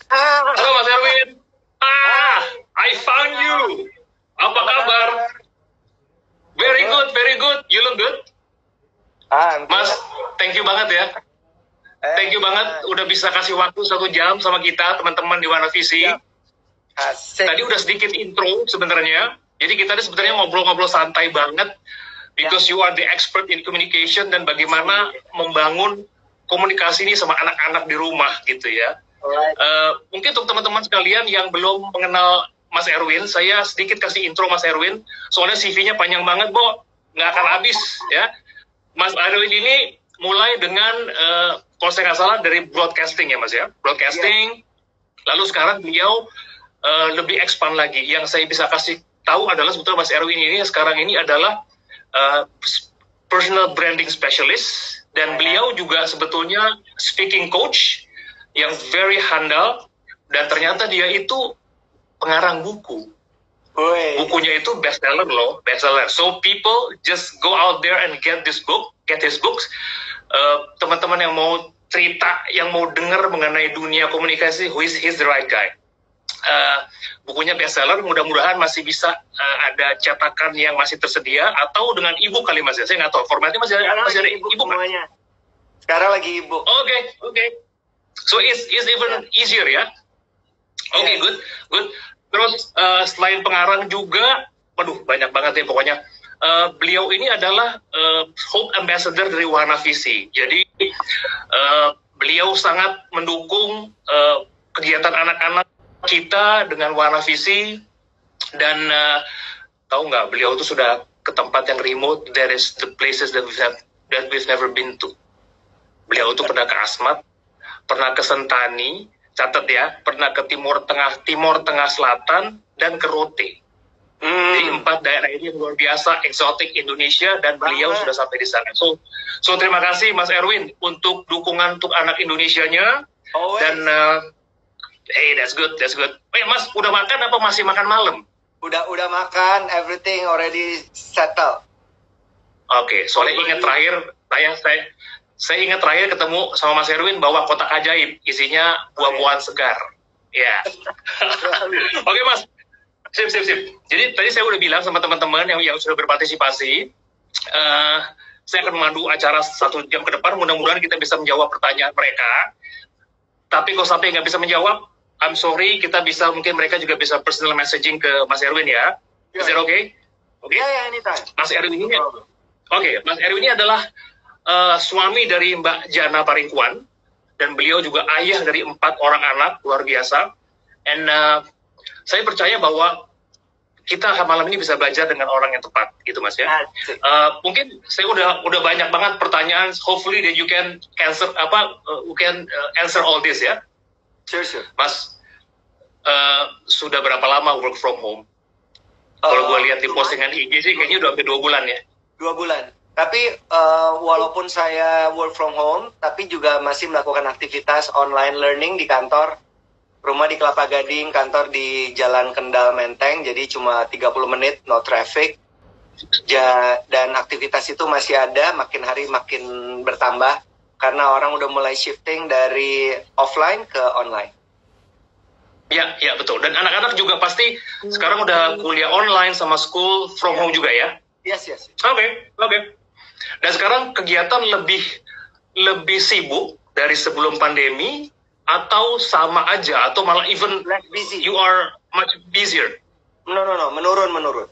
Halo Mas Erwin. I found you. Apa kabar? Very good, very good. You look good. Mas, thank you banget ya. Thank you banget udah bisa kasih waktu 1 jam sama kita, teman-teman di WanaVisi. Tadi udah sedikit intro sebenarnya. Jadi kita sebenarnya ngobrol-ngobrol santai banget. Because you are the expert in communication dan bagaimana membangun komunikasi ini sama anak-anak di rumah gitu ya. Mungkin untuk teman-teman sekalian yang belum mengenal Mas Erwin, saya sedikit kasih intro Mas Erwin. Soalnya CV-nya panjang banget, Bo. Nggak akan habis ya. Mas Erwin ini mulai dengan, kalau saya nggak salah, dari broadcasting ya Mas ya. Broadcasting, lalu sekarang beliau lebih expand lagi. Yang saya bisa kasih tahu adalah sebetulnya Mas Erwin ini sekarang ini adalah personal branding specialist, dan beliau juga sebetulnya speaking coach yang very handal, dan ternyata dia itu pengarang buku. Bukunya itu bestseller loh, bestseller. So people just go out there and get his books. Teman-teman yang mau cerita, yang mau dengar mengenai dunia komunikasi, he's the right guy. Bukunya bestseller, mudah-mudahan masih bisa ada cetakan yang masih tersedia, atau dengan ebook kali Mas ya, saya nggak tahu formatnya masih ada ebook semuanya. Sekarang lagi ebook. Oke. So it's even easier ya. Oke, good. Terus selain pengarang juga, waduh banyak banget ya pokoknya. Beliau ini adalah Hope Ambassador dari WanaVisi. Jadi beliau sangat mendukung kegiatan anak-anak kita dengan WanaVisi, dan tahu nggak, beliau itu sudah ke tempat yang remote. There is the places that we've never been to. Beliau itu pernah ke Asmat, pernah ke Sentani, catat ya, pernah ke Timur Tengah Selatan, dan ke Rote. Jadi 4 daerah ini luar biasa eksotik Indonesia, dan beliau sudah sampai di sana. So terima kasih Mas Erwin untuk dukungan untuk anak Indonesianya. Dan hey, that's good. Mas, udah makan apa masih makan malam? Udah makan, everything already settled. Oke, soalnya ingat terakhir saya ingat terakhir ketemu sama Mas Erwin bawa kotak ajaib, isinya buah-buahan segar. Ya. Oke Mas, sip. Jadi tadi saya udah bilang sama teman-teman yang sudah berpartisipasi, saya akan memandu acara 1 jam ke depan. Mudah-mudahan kita bisa menjawab pertanyaan mereka. Tapi kalau sampai nggak bisa menjawab, I'm sorry, mungkin mereka juga bisa personal messaging ke Mas Erwin ya. Is that okay? Oke, anytime. Mas Erwin ini, Mas Erwin ini adalah suami dari Mbak Jana Paringkuan, dan beliau juga ayah dari 4 orang anak, luar biasa. And saya percaya bahwa kita malam ini bisa belajar dengan orang yang tepat, gitu Mas ya. Mungkin saya udah banyak banget pertanyaan. Hopefully that you can answer all this ya. Sure. Mas, sudah berapa lama work from home? Kalau gue lihat di postingan IG sih kayaknya udah hampir 2 bulan ya. 2 bulan. Tapi walaupun saya work from home, tapi juga masih melakukan aktivitas online learning di kantor. Rumah di Kelapa Gading, kantor di Jalan Kendal Menteng, jadi cuma 30 menit, no traffic. Dan aktivitas itu masih ada, makin hari makin bertambah, karena orang udah mulai shifting dari offline ke online. Ya betul. Dan anak-anak juga pasti sekarang udah kuliah online sama school from home juga ya? Yes. Oke. Dan sekarang kegiatan lebih sibuk dari sebelum pandemi, atau sama aja, atau malah even busy. You are much busier? No, menurun.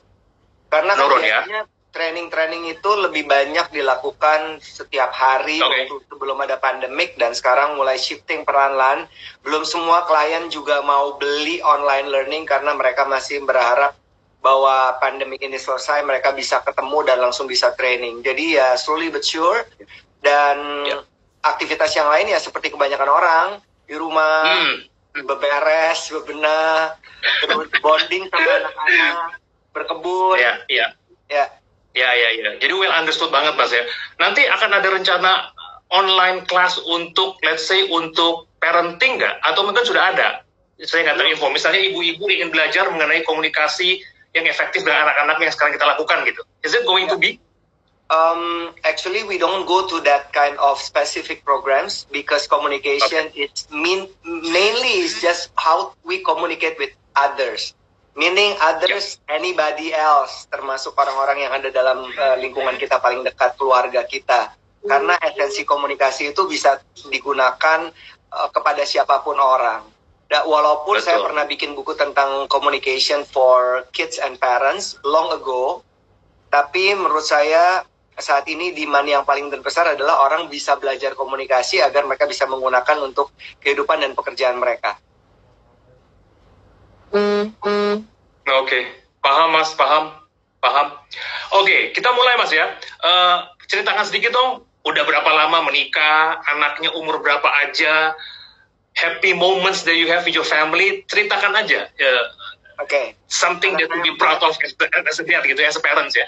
Karena kan biasanya training itu lebih banyak dilakukan setiap hari waktu sebelum ada pandemik, dan sekarang mulai shifting perlahan-lahan. Belum semua klien juga mau beli online learning karena mereka masih berharap bahwa pandemik ini selesai, mereka bisa ketemu dan langsung bisa training. Jadi ya slowly but sure. Dan aktivitas yang lain ya seperti kebanyakan orang di rumah, beberes, bebenah, terus bonding sama anak-anak, berkebun. Ya. Jadi well understood banget Mas ya. Nanti akan ada rencana online class untuk, let's say, untuk parenting nggak? Atau mungkin sudah ada? Saya nggak tahu info. Misalnya ibu-ibu ingin belajar mengenai komunikasi yang efektif dengan anak-anak yang sekarang kita lakukan gitu. Is it going to be? Actually, we don't go to that kind of specific programs because communication mainly is just how we communicate with others. Meaning others, anybody else, termasuk orang-orang yang ada dalam lingkungan kita paling dekat, keluarga kita. Karena esensi komunikasi itu bisa digunakan kepada siapapun orang. Walaupun saya pernah bikin buku tentang communication for kids and parents long ago, tapi menurut saya saat ini demand yang paling terbesar adalah orang bisa belajar komunikasi agar mereka bisa menggunakan untuk kehidupan dan pekerjaan mereka. Oke, paham Mas, paham. Oke, kita mulai Mas ya. Ceritakan sedikit dong, udah berapa lama menikah, anaknya umur berapa aja, happy moments that you have with your family, ceritakan aja. Something that you be proud of as a dad gitu, as a parents ya.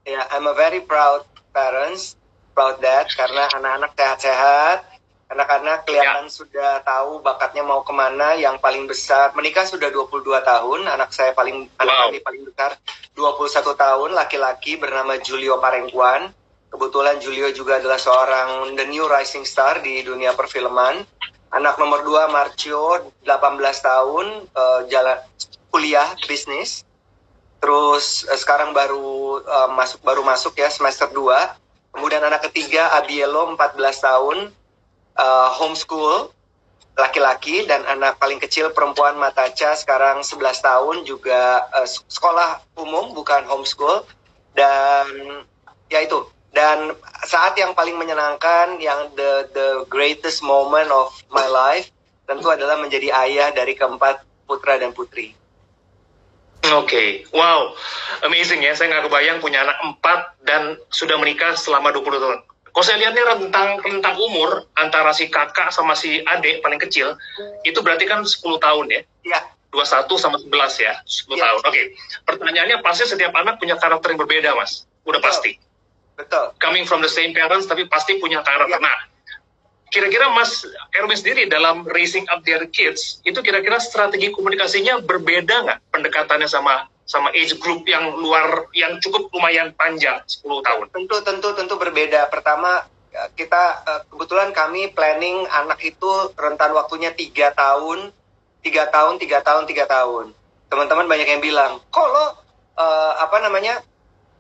Yeah, I'm a very proud parents, proud dad, karena anak-anak sehat-sehat. Anak-anak kelihatan sudah tahu bakatnya mau kemana. Yang paling besar menikah sudah 22 tahun. Anak kami paling besar 21 tahun, laki-laki bernama Julio Parengkuan. Kebetulan Julio juga adalah seorang the new rising star di dunia perfilman. Anak nomor 2 Marcio 18 tahun, jalan kuliah bisnis. Terus sekarang baru masuk ya semester 2. Kemudian anak ketiga Abielo 14 tahun. Homeschool laki-laki, dan anak paling kecil perempuan Matacha sekarang 11 tahun juga sekolah umum bukan homeschool. Dan ya itu, dan saat yang paling menyenangkan, yang the greatest moment of my life tentu adalah menjadi ayah dari keempat putra dan putri. Oke, wow, amazing ya. Saya nggak kebayang punya anak 4 dan sudah menikah selama 20 tahun. Kalau saya lihatnya rentang umur antara si kakak sama si adik paling kecil, itu berarti kan 10 tahun ya? Iya. 21 sama 11 ya, 10 tahun. Oke. Pertanyaannya pasti setiap anak punya karakter yang berbeda, Mas. Udah pasti. Betul. Coming from the same parents, tapi pasti punya karakter. Nah, kira-kira Mas Erwin sendiri dalam raising up their kids, itu kira-kira strategi komunikasinya berbeda nggak pendekatannya sama age group yang cukup lumayan panjang, 10 tahun? Tentu berbeda. Pertama, kita kebetulan kami planning anak itu rentan waktunya 3 tahun. Teman-teman banyak yang bilang, kalau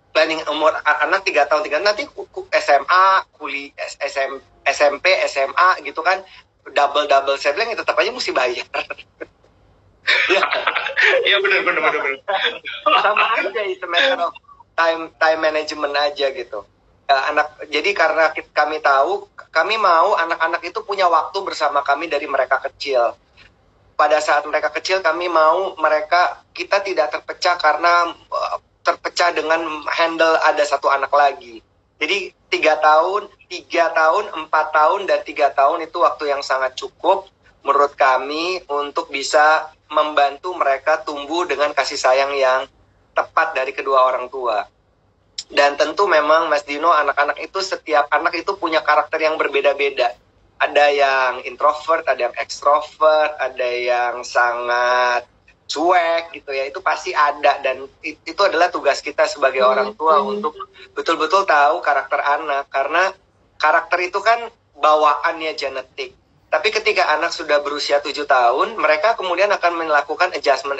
planning umur anak 3 tahun, nanti SMA, kuliah, SMP, SMA gitu kan, double saya bilang tetap aja mesti bayar. Ya benar. Sama aja, itu matter of time management aja gitu. Jadi karena kami tahu, kami mau anak-anak itu punya waktu bersama kami dari mereka kecil. Pada saat mereka kecil, kami mau kita tidak terpecah karena terpecah dengan handle ada satu anak lagi. Jadi 3 tahun, 4 tahun, dan 3 tahun itu waktu yang sangat cukup menurut kami untuk bisa membantu mereka tumbuh dengan kasih sayang yang tepat dari kedua orang tua. Dan tentu memang Mas Dino, setiap anak itu punya karakter yang berbeda-beda. Ada yang introvert, ada yang ekstrovert, ada yang sangat cuek gitu ya. Itu pasti ada, dan itu adalah tugas kita sebagai orang tua untuk betul-betul tahu karakter anak, karena karakter itu kan bawaannya genetik. Tapi ketika anak sudah berusia 7 tahun, mereka kemudian akan melakukan adjustment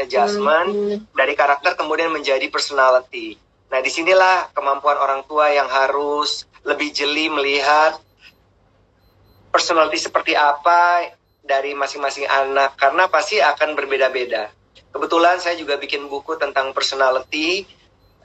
dari karakter kemudian menjadi personality. Nah, disinilah kemampuan orang tua yang harus lebih jeli melihat personality seperti apa dari masing-masing anak, karena pasti akan berbeda-beda. Kebetulan saya juga bikin buku tentang personality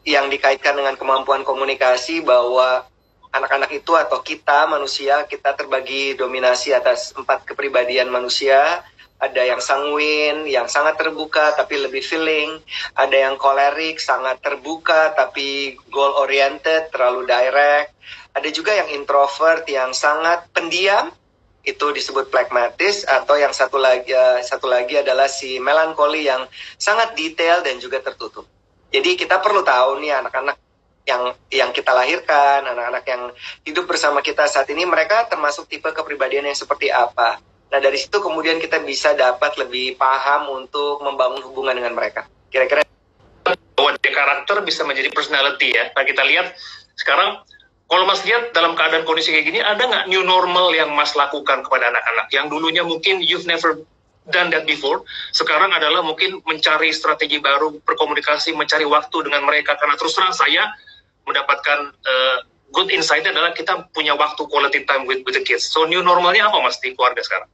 yang dikaitkan dengan kemampuan komunikasi, bahwa anak-anak itu atau kita manusia, kita terbagi dominasi atas 4 kepribadian manusia. Ada yang sanguin, yang sangat terbuka tapi lebih feeling. Ada yang kolerik, sangat terbuka tapi goal oriented, terlalu direct. Ada juga yang introvert, yang sangat pendiam, itu disebut phlegmatis. Atau yang satu lagi adalah si melankoli, yang sangat detail dan juga tertutup. Jadi kita perlu tahu nih anak-anak yang kita lahirkan, anak-anak yang hidup bersama kita saat ini, mereka termasuk tipe kepribadian yang seperti apa. Nah, dari situ kemudian kita bisa dapat lebih paham untuk membangun hubungan dengan mereka. Kira-kira bahwa karakter bisa menjadi personality ya. Nah, kita lihat sekarang Kalau Mas lihat dalam keadaan kondisi kayak gini, ada nggak new normal yang Mas lakukan kepada anak-anak? Yang dulunya mungkin you've never done that before, sekarang adalah mungkin mencari strategi baru, berkomunikasi, mencari waktu dengan mereka. Karena terus terang saya mendapatkan good insight adalah kita punya waktu quality time with the kids. So new normalnya apa Mas di keluarga sekarang?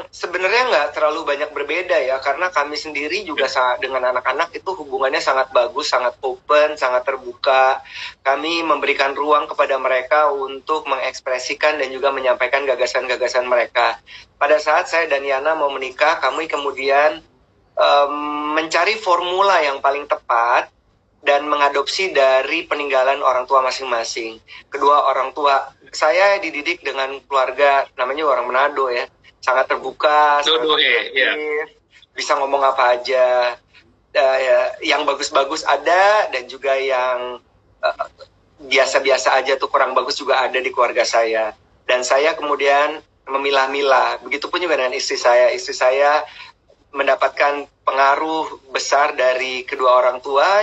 Sebenarnya nggak terlalu banyak berbeda ya, karena kami sendiri juga dengan anak-anak itu hubungannya sangat bagus, sangat open, sangat terbuka. Kami memberikan ruang kepada mereka untuk mengekspresikan dan juga menyampaikan gagasan-gagasan mereka. Pada saat saya dan Yana mau menikah, kami kemudian mencari formula yang paling tepat dan mengadopsi dari peninggalan orang tua masing-masing. Kedua orang tua, saya dididik dengan keluarga, namanya orang Manado ya, sangat terbuka, sangat kreatif, bisa ngomong apa aja, yang bagus-bagus ada, dan juga yang biasa-biasa aja tuh kurang bagus juga ada di keluarga saya. Dan saya kemudian memilah-milah, begitupun juga dengan istri saya. Istri saya mendapatkan pengaruh besar dari kedua orang tua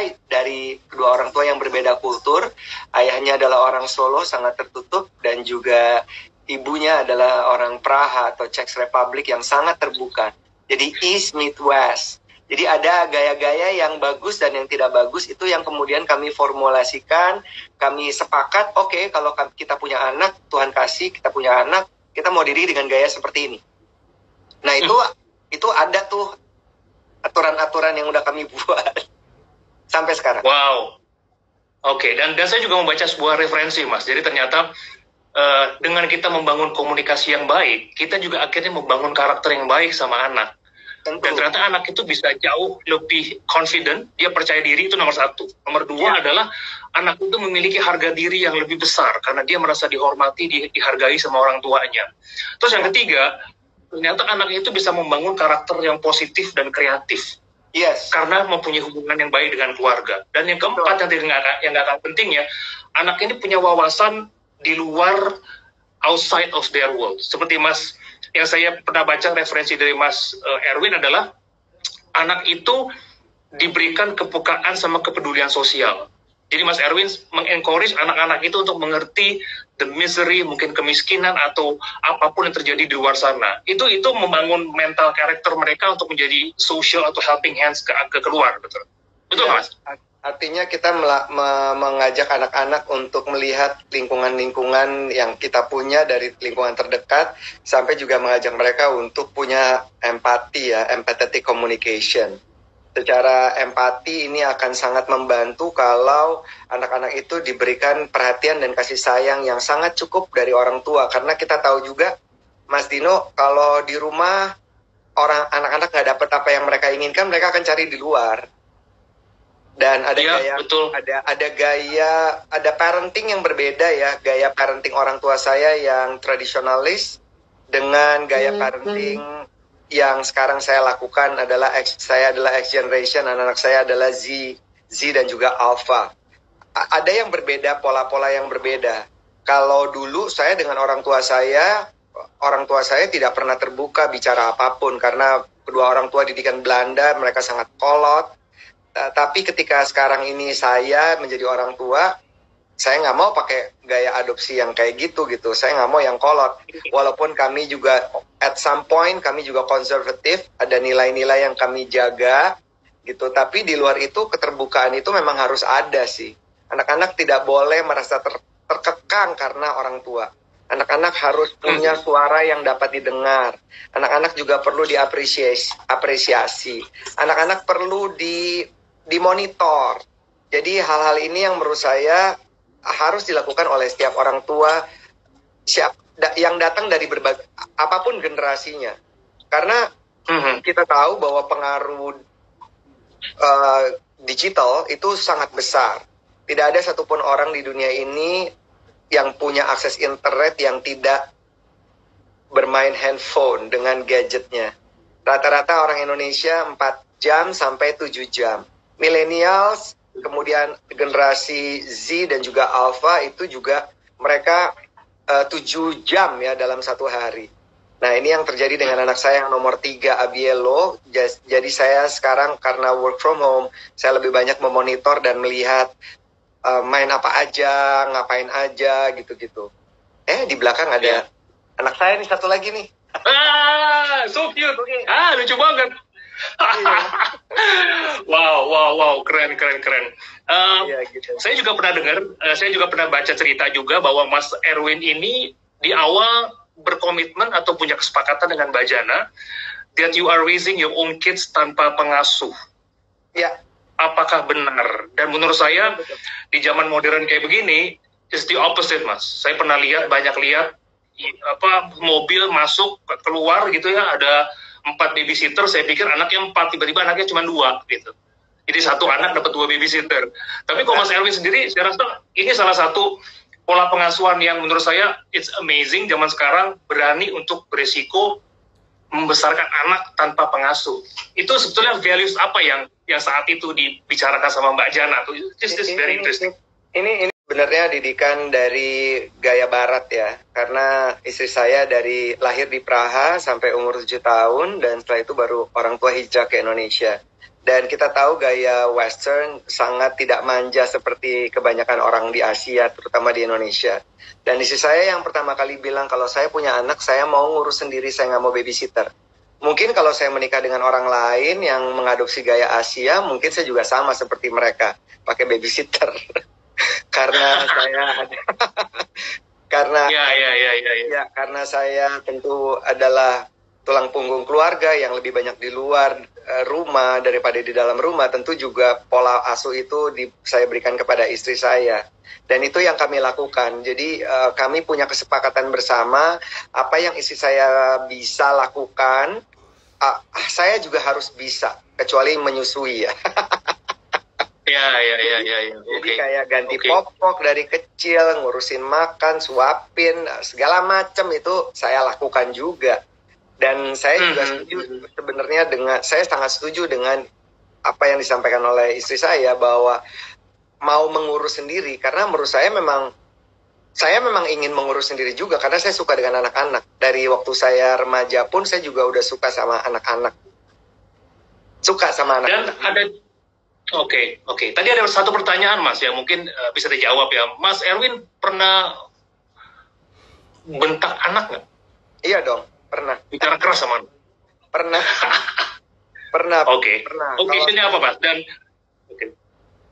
yang berbeda kultur. Ayahnya adalah orang Solo, sangat tertutup, dan juga ibunya adalah orang Praha atau Czech Republic yang sangat terbuka. Jadi East meet West. Jadi ada gaya-gaya yang bagus dan yang tidak bagus, itu yang kemudian kami formulasikan, kami sepakat, oke, kalau kita punya anak, Tuhan kasih kita punya anak, kita mau dididik dengan gaya seperti ini. Nah itu ada tuh aturan-aturan yang udah kami buat sampai sekarang. Wow. Oke, dan saya juga membaca sebuah referensi, Mas. Jadi ternyata dengan kita membangun komunikasi yang baik, kita juga akhirnya membangun karakter yang baik sama anak. Tentu. Dan ternyata anak itu bisa jauh lebih confident, dia percaya diri, itu nomor satu. Nomor dua adalah anak itu memiliki harga diri yang lebih besar karena dia merasa dihormati, dihargai sama orang tuanya. Terus yang ketiga, ternyata anak itu bisa membangun karakter yang positif dan kreatif. Yes. Karena mempunyai hubungan yang baik dengan keluarga. Dan yang keempat, yang gak kalah pentingnya, anak ini punya wawasan di luar, outside of their world. Seperti Mas, yang saya pernah baca referensi dari Mas Erwin adalah, anak itu diberikan kepekaan sama kepedulian sosial. Jadi Mas Erwin mengencourage anak-anak itu untuk mengerti the misery, mungkin kemiskinan atau apapun yang terjadi di luar sana. Itu membangun mental karakter mereka untuk menjadi social atau helping hands ke keluar, betul? Betul, ya, Mas? Artinya kita mengajak anak-anak untuk melihat lingkungan-lingkungan yang kita punya dari lingkungan terdekat, sampai juga mengajak mereka untuk punya empati ya, empathetic communication. Secara empati ini akan sangat membantu kalau anak-anak itu diberikan perhatian dan kasih sayang yang sangat cukup dari orang tua. Karena kita tahu juga, Mas Dino, kalau di rumah anak-anak nggak dapat apa yang mereka inginkan, mereka akan cari di luar. Dan ada ada parenting yang berbeda ya, gaya parenting orang tua saya yang tradisionalis dengan gaya parenting yang sekarang saya lakukan saya adalah X generation, anak-anak saya adalah Z dan juga Alpha. Ada yang berbeda, pola-pola yang berbeda. Kalau dulu saya dengan orang tua saya tidak pernah terbuka bicara apapun karena kedua orang tua didikan Belanda, mereka sangat kolot. Tapi ketika sekarang ini saya menjadi orang tua, saya nggak mau pakai gaya adopsi yang kayak gitu. Saya nggak mau yang kolot. Walaupun kami juga at some point kami juga konservatif, ada nilai-nilai yang kami jaga gitu. Tapi di luar itu keterbukaan itu memang harus ada sih. Anak-anak tidak boleh merasa terkekang karena orang tua. Anak-anak harus punya suara yang dapat didengar. Anak-anak juga perlu diapresiasi. Anak-anak perlu dimonitor. Jadi hal-hal ini yang menurut saya harus dilakukan oleh setiap orang tua yang datang dari berbagai apapun generasinya, karena kita tahu bahwa pengaruh digital itu sangat besar. Tidak ada satupun orang di dunia ini yang punya akses internet yang tidak bermain handphone dengan gadgetnya. Rata-rata orang Indonesia 4 jam sampai 7 jam. Millennials, kemudian generasi Z dan juga Alpha itu juga mereka 7 jam ya dalam satu hari. Nah ini yang terjadi dengan anak saya yang nomor 3, Abielo. Jadi saya sekarang karena work from home, saya lebih banyak memonitor dan melihat main apa aja, ngapain aja gitu-gitu. Di belakang ada anak saya nih satu lagi nih. So cute. Lucu banget. Wow, keren. Gitu. Saya juga pernah dengar, saya juga pernah baca cerita juga bahwa Mas Erwin ini di awal berkomitmen atau punya kesepakatan dengan Mbak Jana that you are raising your own kids tanpa pengasuh. Ya. Apakah benar? Dan menurut saya di zaman modern kayak begini, it's the opposite, Mas. Saya pernah banyak lihat mobil masuk keluar gitu ya, ada 4 babysitter. Saya pikir anaknya 4, tiba-tiba anaknya cuma 2 gitu. Jadi satu anak dapat 2 babysitter. Tapi kalau Mas Erwin sendiri, saya rasa ini salah satu pola pengasuhan yang menurut saya it's amazing. Zaman sekarang berani untuk beresiko membesarkan anak tanpa pengasuh. Itu sebetulnya values apa yang saat itu dibicarakan sama Mbak Jana tuh? This is very interesting. Ini sebenarnya didikan dari gaya barat ya, karena istri saya dari lahir di Praha sampai umur 7 tahun, dan setelah itu baru orang tua hijrah ke Indonesia. Dan kita tahu gaya western sangat tidak manja seperti kebanyakan orang di Asia, terutama di Indonesia. Dan istri saya yang pertama kali bilang kalau saya punya anak, saya mau ngurus sendiri, saya nggak mau babysitter. Mungkin kalau saya menikah dengan orang lain yang mengadopsi gaya Asia, mungkin saya juga sama seperti mereka, pakai babysitter. Karena saya karena saya tentu adalah tulang punggung keluarga yang lebih banyak di luar rumah daripada di dalam rumah. Tentu juga pola asuh itu saya berikan kepada istri saya, dan itu yang kami lakukan. Jadi kami punya kesepakatan bersama apa yang istri saya bisa lakukan, saya juga harus bisa, kecuali menyusui ya. Jadi kayak ganti popok dari kecil, ngurusin makan, suapin, segala macam itu saya lakukan juga. Dan saya juga setuju sebenarnya saya sangat setuju dengan apa yang disampaikan oleh istri saya bahwa mau mengurus sendiri, karena menurut saya memang ingin mengurus sendiri juga, karena saya suka dengan anak-anak. Dari waktu saya remaja pun saya juga udah suka sama anak-anak. Dan ada Oke. Tadi ada satu pertanyaan, Mas, yang mungkin bisa dijawab ya. Mas Erwin pernah bentak anak nggak? Iya dong, pernah. Bicara keras sama anak? Pernah. Pernah. Occasionnya apa, Mas? Dan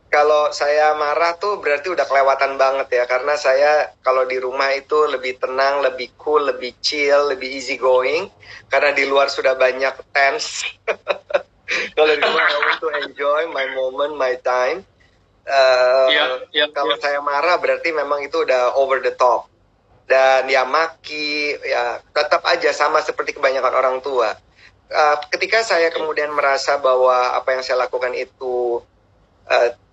kalau saya marah tuh berarti udah kelewatan banget ya, karena saya kalau di rumah itu lebih tenang, lebih cool, lebih chill, lebih easy going, karena di luar sudah banyak tense. Kalau di rumah, I want to enjoy my moment, my time. Kalau saya marah berarti memang itu udah over the top. Dan ya maki, ya tetap aja sama seperti kebanyakan orang tua. Ketika saya kemudian merasa bahwa apa yang saya lakukan itu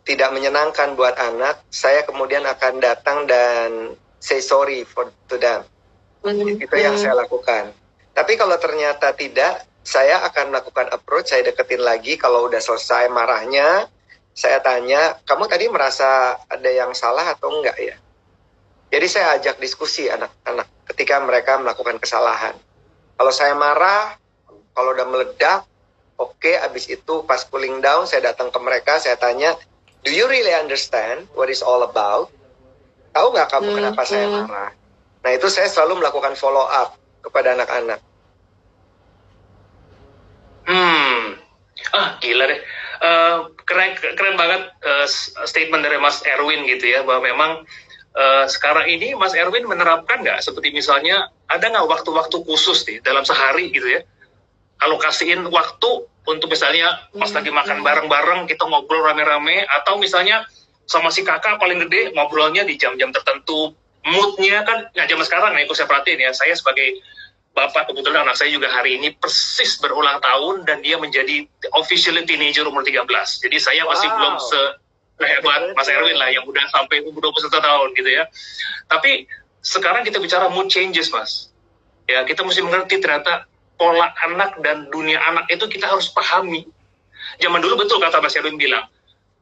tidak menyenangkan buat anak, saya kemudian akan datang dan say sorry to them. Itu yang saya lakukan. Tapi kalau ternyata tidak, saya akan melakukan approach, saya deketin lagi. Kalau udah selesai marahnya, saya tanya, kamu tadi merasa ada yang salah atau enggak ya? Jadi saya ajak diskusi anak-anak ketika mereka melakukan kesalahan. Kalau saya marah, kalau udah meledak, oke, abis itu pas cooling down, saya datang ke mereka, saya tanya, do you really understand what it's all about? Tahu nggak kamu kenapa saya marah? Nah itu saya selalu melakukan follow up kepada anak-anak. Gila deh. Keren banget statement dari Mas Erwin gitu ya, bahwa memang sekarang ini Mas Erwin menerapkan nggak, seperti misalnya ada nggak waktu-waktu khusus nih dalam sehari gitu ya, alokasiin waktu untuk misalnya pas lagi makan bareng-bareng kita ngobrol rame-rame, atau misalnya sama si kakak paling gede ngobrolnya di jam-jam tertentu, moodnya kan, nah zaman sekarang nih aku saya perhatiin ya, saya sebagai bapak, kebetulan anak saya juga hari ini persis berulang tahun dan dia menjadi officially teenager umur 13. Jadi saya masih belum sehebat Mas Erwin lah yang udah sampai umur 21 tahun gitu ya. Tapi sekarang kita bicara mood changes, Mas. Ya, kita mesti mengerti ternyata pola anak dan dunia anak itu kita harus pahami. Zaman dulu betul kata Mas Erwin bilang.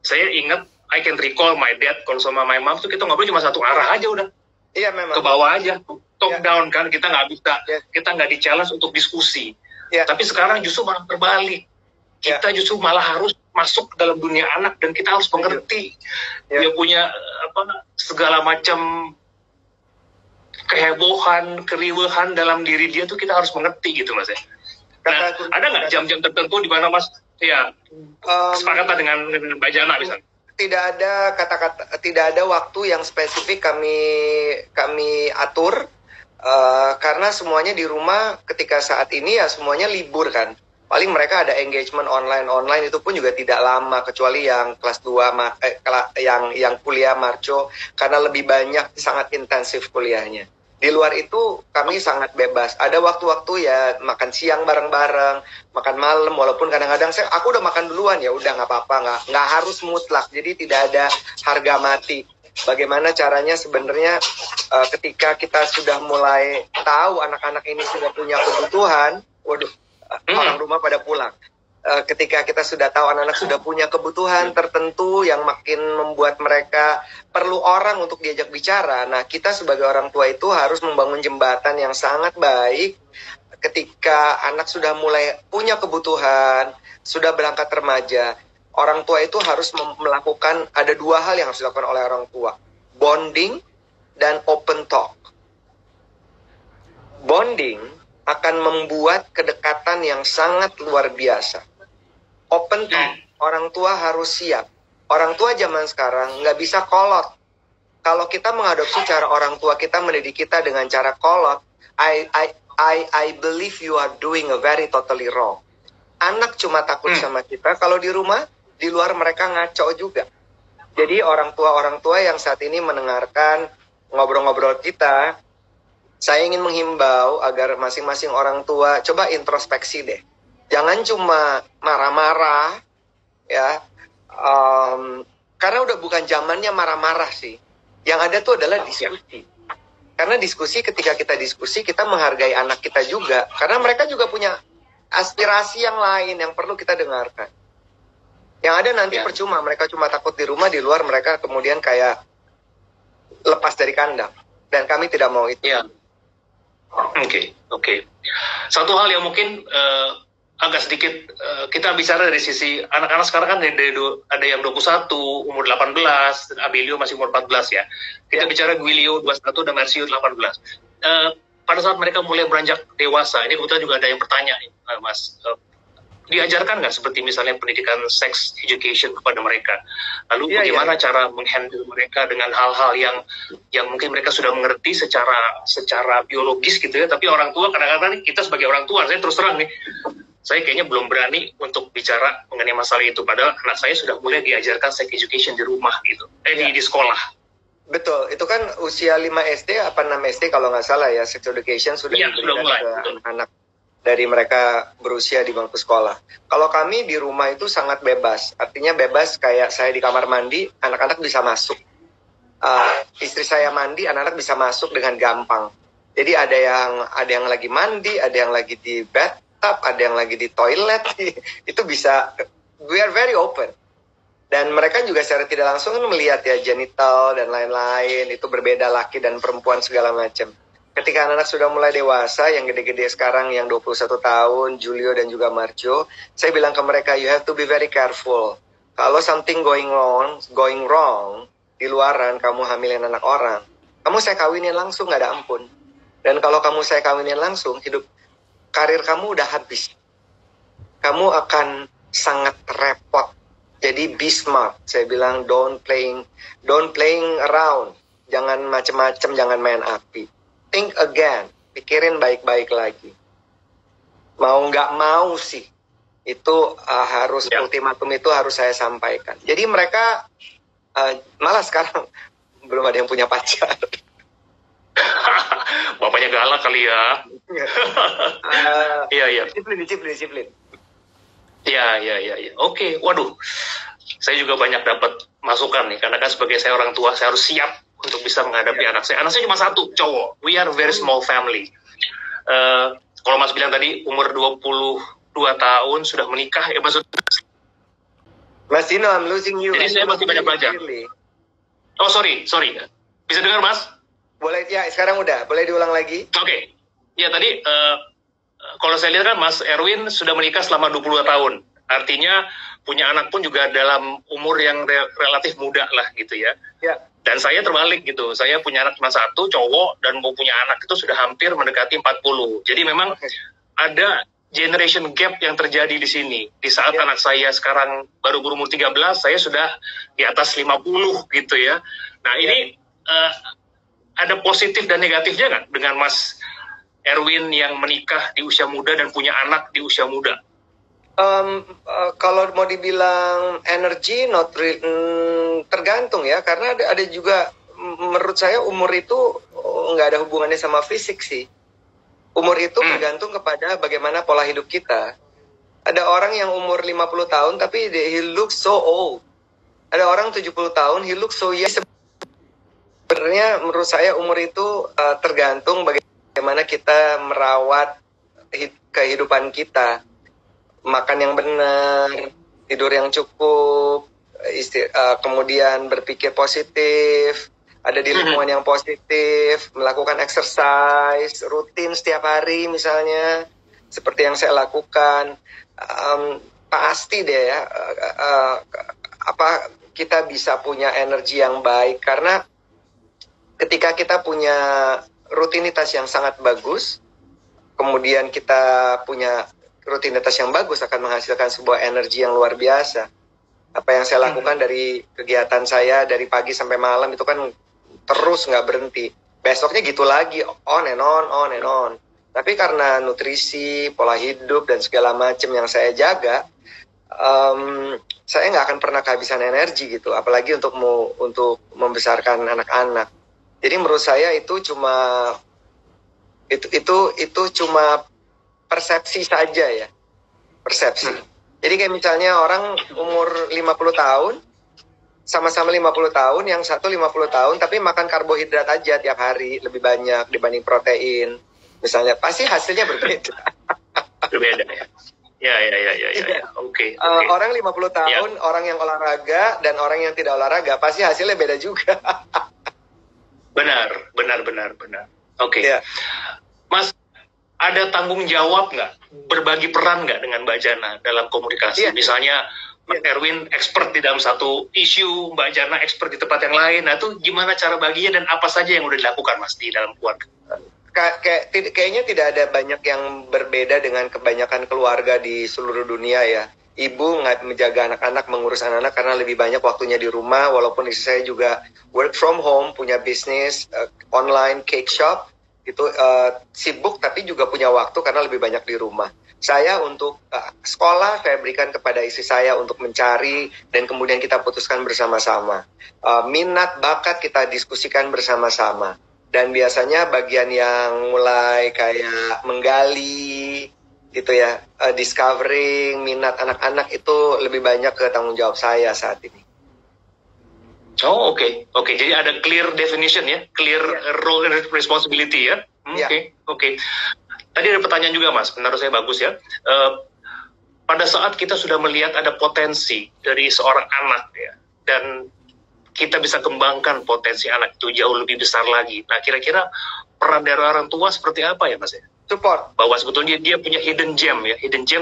Saya ingat, I can recall my dad kalau sama my mom tuh kita ngobrol cuma satu arah aja udah. Iya memang. Ke bawah aja, top down kan, kita nggak bisa, kita nggak di-challenge untuk diskusi. Tapi sekarang justru malah terbalik. Kita justru malah harus masuk ke dalam dunia anak dan kita harus mengerti dia punya segala macam kehebohan, keriuhan dalam diri dia tuh kita harus mengerti gitu Mas ya. Nah, ada nggak jam-jam tertentu di mana Mas kesepakatan dengan Mbak Jana misalnya? Tidak ada waktu yang spesifik kami atur karena semuanya di rumah ketika saat ini ya semuanya libur kan. Paling mereka ada engagement online itu pun juga tidak lama kecuali yang kelas 2 yang kuliah Marco karena lebih banyak sangat intensif kuliahnya. Di luar itu kami sangat bebas. Ada waktu-waktu ya makan siang bareng-bareng, makan malam walaupun kadang-kadang aku udah makan duluan ya udah nggak apa-apa, nggak harus mutlak. Jadi tidak ada harga mati. Bagaimana caranya sebenarnya ketika kita sudah mulai tahu anak-anak ini sudah punya kebutuhan, orang rumah pada pulang. Ketika kita sudah tahu anak-anak sudah punya kebutuhan tertentu yang makin membuat mereka perlu orang untuk diajak bicara. Nah, kita sebagai orang tua itu harus membangun jembatan yang sangat baik ketika anak sudah mulai punya kebutuhan, sudah berangkat remaja. Orang tua itu harus melakukan, ada 2 hal yang harus dilakukan oleh orang tua. Bonding dan open talk. Bonding akan membuat kedekatan yang sangat luar biasa. Open talk, orang tua harus siap. Orang tua zaman sekarang nggak bisa kolot. Kalau kita mengadopsi cara orang tua kita mendidik kita dengan cara kolot, I believe you are doing a very totally wrong. Anak cuma takut sama kita, kalau di rumah, di luar mereka ngaco juga. Jadi orang tua yang saat ini mendengarkan ngobrol-ngobrol kita, saya ingin menghimbau agar masing-masing orang tua coba introspeksi deh. Jangan cuma marah-marah, ya. Karena udah bukan zamannya marah-marah sih. Yang ada tuh adalah diskusi. Karena diskusi, ketika kita diskusi, kita menghargai anak kita juga. Karena mereka juga punya aspirasi yang lain yang perlu kita dengarkan. Yang ada nanti percuma, mereka cuma takut di rumah, di luar mereka kemudian kayak lepas dari kandang. Dan kami tidak mau itu. Oke. Satu hal yang mungkin agak sedikit kita bicara dari sisi anak-anak sekarang kan ada yang 21, umur 18, dan Abilio masih umur 14 ya. Kita bicara Guilio 21 dan Marcio 18. Pada saat mereka mulai beranjak dewasa, ini kebetulan juga ada yang bertanya, Mas. Diajarkan nggak seperti misalnya pendidikan sex education kepada mereka? Lalu bagaimana cara menghandle mereka dengan hal-hal yang mungkin mereka sudah mengerti secara biologis gitu ya, tapi orang tua kadang-kadang kita sebagai orang tua, saya terus terang nih, saya kayaknya belum berani untuk bicara mengenai masalah itu, padahal anak saya sudah mulai diajarkan sex education di rumah gitu, di sekolah. Betul, itu kan usia 5 SD apa 6 SD kalau nggak salah ya, sex education sudah diberikan ke anak-anak dari mereka berusia di bangku sekolah. Kalau kami di rumah itu sangat bebas. Artinya bebas kayak saya di kamar mandi, anak-anak bisa masuk. Istri saya mandi, anak-anak bisa masuk dengan gampang. Jadi ada yang lagi mandi, ada yang lagi di bathtub, ada yang lagi di toilet. Itu bisa, we are very open. Dan mereka juga secara tidak langsung melihat ya genital dan lain-lain. Itu berbeda laki dan perempuan segala macam. Ketika anak-anak sudah mulai dewasa, yang gede-gede sekarang, yang 21 tahun, Julio dan juga Marcio, saya bilang ke mereka, you have to be very careful. Kalau something going wrong, di luaran, kamu hamilin anak orang, kamu saya kawinin langsung, gak ada ampun. Dan kalau kamu saya kawinin langsung, karir kamu udah habis. Kamu akan sangat repot. Jadi be smart. Saya bilang, don't playing around. Jangan macem-macem, jangan main api. Think again, pikirin baik-baik lagi. Mau nggak mau sih, itu ultimatum itu harus saya sampaikan. Jadi mereka malah sekarang belum ada yang punya pacar. Bapaknya galak kali ya. Iya. Disiplin. Iya. Oke, waduh. Saya juga banyak dapat masukan nih, karena kan sebagai saya orang tua, saya harus siap untuk bisa menghadapi anak saya. Anak saya cuma 1, cowok. We are a very small family. Kalau Mas bilang tadi, umur 22 tahun, sudah menikah, ya maksudnya... Mas Dino, I'm losing you. Jadi saya masih banyak belajar. Oh, sorry. Bisa dengar, Mas? Boleh, ya, sekarang udah. Boleh diulang lagi? Oke. Ya, tadi, kalau saya lihat kan Mas Erwin sudah menikah selama 22 tahun. Artinya punya anak pun juga dalam umur yang relatif muda lah gitu ya. Ya. Dan saya terbalik gitu, saya punya anak cuma satu, cowok, dan mau punya anak itu sudah hampir mendekati 40. Jadi memang ada generation gap yang terjadi di sini. Di saat anak saya sekarang baru berumur 13, saya sudah di atas 50 gitu ya. Nah ini ada positif dan negatifnya nggak dengan Mas Erwin yang menikah di usia muda dan punya anak di usia muda? Kalau mau dibilang energi, tergantung ya, karena ada juga, menurut saya umur itu nggak ada hubungannya sama fisik sih. Umur itu bergantung kepada bagaimana pola hidup kita. Ada orang yang umur 50 tahun tapi he looks so old. Ada orang 70 tahun, he looks so young. Sebenarnya menurut saya umur itu tergantung bagaimana kita merawat kehidupan kita. Makan yang benar, tidur yang cukup, kemudian berpikir positif, ada di lingkungan yang positif, melakukan exercise rutin setiap hari misalnya, seperti yang saya lakukan, pasti deh ya, kita bisa punya energi yang baik, karena ketika kita punya rutinitas yang sangat bagus, kemudian kita punya rutinitas yang bagus akan menghasilkan sebuah energi yang luar biasa. Apa yang saya lakukan dari kegiatan saya dari pagi sampai malam itu kan terus nggak berhenti. Besoknya gitu lagi, on and on. Tapi karena nutrisi, pola hidup dan segala macam yang saya jaga, saya nggak akan pernah kehabisan energi gitu. Apalagi untuk membesarkan anak-anak. Jadi menurut saya itu cuma persepsi saja ya, persepsi. Jadi kayak misalnya orang umur 50 tahun, sama-sama 50 tahun, yang satu 50 tahun, tapi makan karbohidrat aja tiap hari, lebih banyak dibanding protein. Misalnya, pasti hasilnya berbeda. Berbeda ya? Ya. Oke. Orang 50 tahun, orang yang olahraga, dan orang yang tidak olahraga, pasti hasilnya beda juga. Benar. Oke. Ya. Mas, ada tanggung jawab nggak, berbagi peran nggak dengan Mbak Jana dalam komunikasi? Misalnya Mas Erwin expert di dalam satu isu, Mbak Jana expert di tempat yang lain. Nah itu gimana cara baginya dan apa saja yang udah dilakukan Mas di dalam keluarga? Kayaknya tidak ada banyak yang berbeda dengan kebanyakan keluarga di seluruh dunia ya. Ibu nggak menjaga anak-anak, mengurus anak-anak karena lebih banyak waktunya di rumah. Walaupun istri saya juga work from home, punya bisnis online cake shop. Itu sibuk tapi juga punya waktu karena lebih banyak di rumah. Saya untuk sekolah saya berikan kepada istri saya untuk mencari dan kemudian kita putuskan bersama-sama. Minat bakat kita diskusikan bersama-sama. Dan biasanya bagian yang mulai kayak menggali gitu ya, discovering minat anak-anak itu lebih banyak ke tanggung jawab saya saat ini. Oh oke. Jadi ada clear definition ya, clear role and responsibility ya. Oke. Tadi ada pertanyaan juga Mas, menurut saya bagus ya. Pada saat kita sudah melihat ada potensi dari seorang anak ya, dan kita bisa kembangkan potensi anak itu jauh lebih besar lagi. Nah kira-kira peran dari orang tua seperti apa ya Mas ya? Support. Bahwa sebetulnya dia punya hidden gem ya,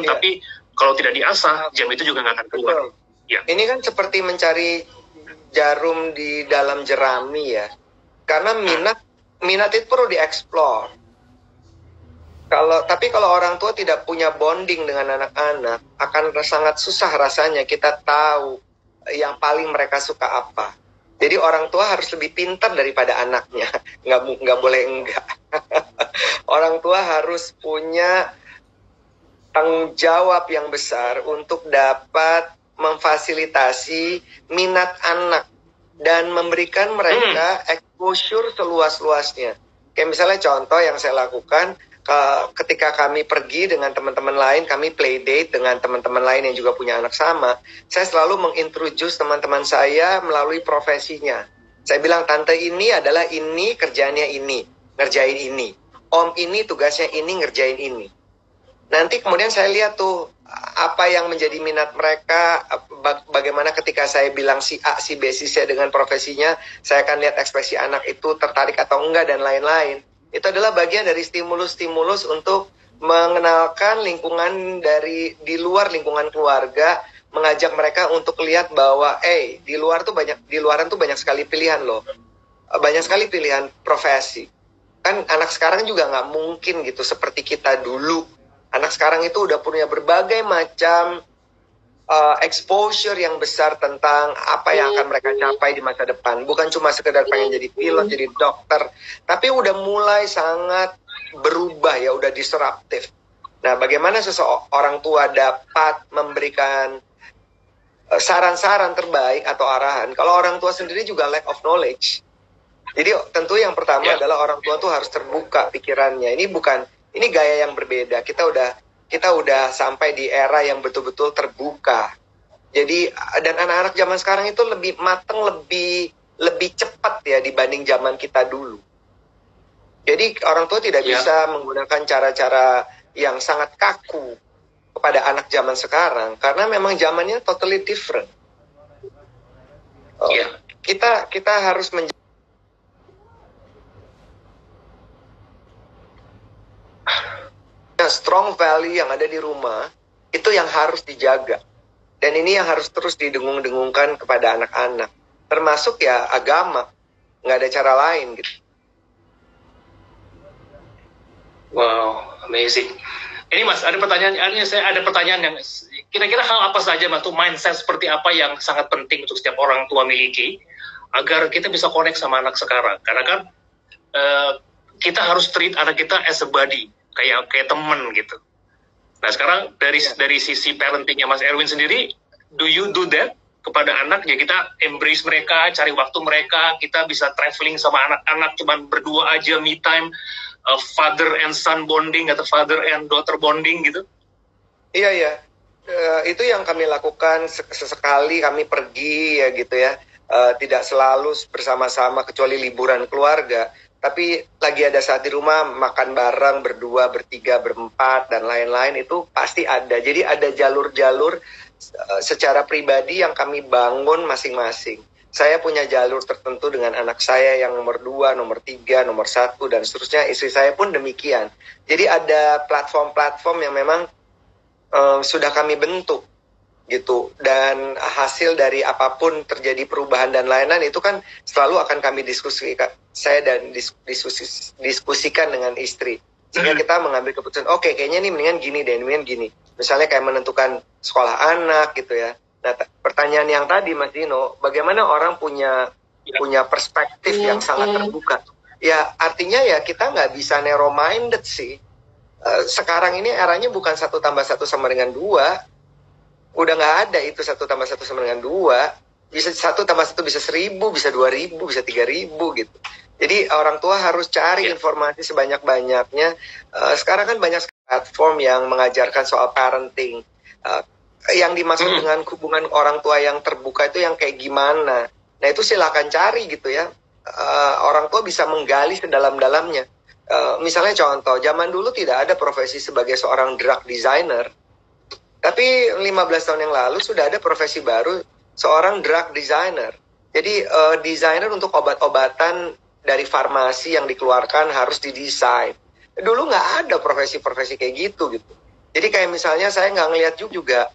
tapi kalau tidak diasah, gem itu juga nggak akan keluar. Ya. Ini kan seperti mencari jarum di dalam jerami ya, karena minat itu perlu dieksplor. Tapi kalau orang tua tidak punya bonding dengan anak-anak, akan sangat susah rasanya kita tahu yang paling mereka suka apa. Jadi orang tua harus lebih pintar daripada anaknya, nggak boleh enggak. Orang tua harus punya tanggung jawab yang besar untuk dapat memfasilitasi minat anak dan memberikan mereka exposure seluas-luasnya. Kayak misalnya contoh yang saya lakukan ketika kami pergi dengan teman-teman lain, kami play date dengan teman-teman lain yang juga punya anak sama, saya selalu mengintroduce teman-teman saya melalui profesinya. Saya bilang, tante ini adalah ini, kerjaannya ini, ngerjain ini. Om ini tugasnya ini, ngerjain ini. Nanti kemudian saya lihat tuh apa yang menjadi minat mereka, bagaimana ketika saya bilang si A, si B, si C dengan profesinya, saya akan lihat ekspresi anak itu tertarik atau enggak dan lain-lain. Itu adalah bagian dari stimulus-stimulus untuk mengenalkan lingkungan dari di luar lingkungan keluarga, mengajak mereka untuk lihat bahwa di luaran tuh banyak sekali pilihan loh, banyak sekali pilihan profesi. Kan anak sekarang juga nggak mungkin gitu seperti kita dulu. Anak sekarang itu udah punya berbagai macam exposure yang besar tentang apa yang akan mereka capai di masa depan. Bukan cuma sekedar pengen jadi pilot, jadi dokter, tapi udah mulai sangat berubah ya, udah disruptif. Nah, bagaimana seseorang tua dapat memberikan saran-saran terbaik atau arahan kalau orang tua sendiri juga lack of knowledge. Jadi tentu yang pertama adalah orang tua tuh harus terbuka pikirannya. Ini gaya yang berbeda. Kita udah sampai di era yang betul-betul terbuka. Jadi dan anak-anak zaman sekarang itu lebih matang, lebih cepat ya dibanding zaman kita dulu. Jadi orang tua tidak bisa menggunakan cara-cara yang sangat kaku kepada anak zaman sekarang karena memang zamannya totally different. Kita harus strong value yang ada di rumah itu yang harus dijaga, dan ini yang harus terus didengung-dengungkan kepada anak-anak, termasuk ya agama. Nggak ada cara lain gitu. Wow, amazing. Ini Mas, ada pertanyaan yang kira-kira hal apa saja Mas, tuh mindset seperti apa yang sangat penting untuk setiap orang tua miliki agar kita bisa connect sama anak sekarang. Karena kan kita harus treat anak kita as a buddy, kayak temen gitu. Nah sekarang dari sisi parentingnya Mas Erwin sendiri, do you do that kepada anak? Ya kita embrace mereka, cari waktu mereka, kita bisa traveling sama anak-anak cuman berdua aja, me time, father and son bonding atau father and daughter bonding gitu. Iya. Itu yang kami lakukan sesekali kami pergi ya gitu ya. Tidak selalu bersama-sama kecuali liburan keluarga. Tapi lagi ada saat di rumah makan bareng berdua, bertiga, berempat dan lain-lain itu pasti ada. Jadi ada jalur-jalur secara pribadi yang kami bangun masing-masing. Saya punya jalur tertentu dengan anak saya yang nomor 2, nomor 3, nomor 1 dan seterusnya. Istri saya pun demikian. Jadi ada platform-platform yang memang sudah kami bentuk gitu, dan hasil dari apapun terjadi perubahan dan lain-lain itu kan selalu akan kami diskusikan, saya dan diskusikan dengan istri, sehingga kita mengambil keputusan, oke, kayaknya nih mendingan gini, misalnya kayak menentukan sekolah anak gitu ya. Nah, pertanyaan yang tadi Mas Dino, bagaimana orang punya perspektif yang sangat terbuka, ya artinya ya kita nggak bisa narrow minded sih. Sekarang ini eranya bukan 1 tambah 1 sama dengan 2. Udah nggak ada itu 1 tambah 1 sama dengan 2. Bisa 1 tambah 1 bisa 1000, bisa 2000, bisa 3000 gitu. Jadi orang tua harus cari informasi sebanyak-banyaknya. Sekarang kan banyak platform yang mengajarkan soal parenting. Yang dimaksud dengan hubungan orang tua yang terbuka itu yang kayak gimana. Nah itu silakan cari gitu ya. Orang tua bisa menggali sedalam-dalamnya. Misalnya contoh, zaman dulu tidak ada profesi sebagai seorang drug designer. Tapi 15 tahun yang lalu sudah ada profesi baru, seorang drug designer. Jadi desainer untuk obat-obatan dari farmasi yang dikeluarkan harus didesain. Dulu nggak ada profesi-profesi kayak gitu. Jadi kayak misalnya saya nggak ngelihat juga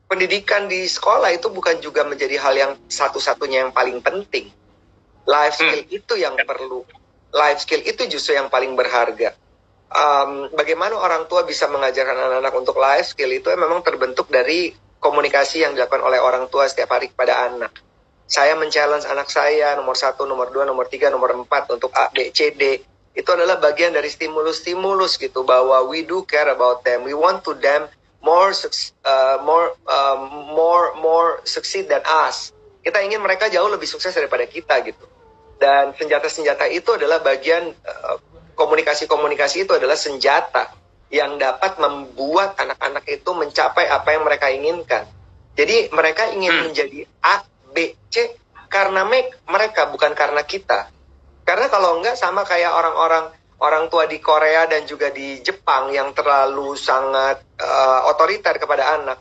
pendidikan di sekolah itu bukan juga menjadi hal yang satu-satunya yang paling penting. Life skill itu yang perlu. Life skill itu justru yang paling berharga. Bagaimana orang tua bisa mengajarkan anak-anak untuk life skill itu memang terbentuk dari komunikasi yang dilakukan oleh orang tua setiap hari kepada anak. Saya men-challenge anak saya nomor 1, nomor 2, nomor 3, nomor 4 untuk A, B, C, D. Itu adalah bagian dari stimulus-stimulus gitu, bahwa we do care about them. We want to them more succeed than us. Kita ingin mereka jauh lebih sukses daripada kita gitu. Dan senjata-senjata itu adalah bagian komunikasi-komunikasi itu adalah senjata yang dapat membuat anak-anak itu mencapai apa yang mereka inginkan. Jadi mereka ingin menjadi A, B, C karena mereka, bukan karena kita. Karena kalau enggak sama kayak orang tua di Korea dan juga di Jepang yang terlalu sangat otoriter kepada anak.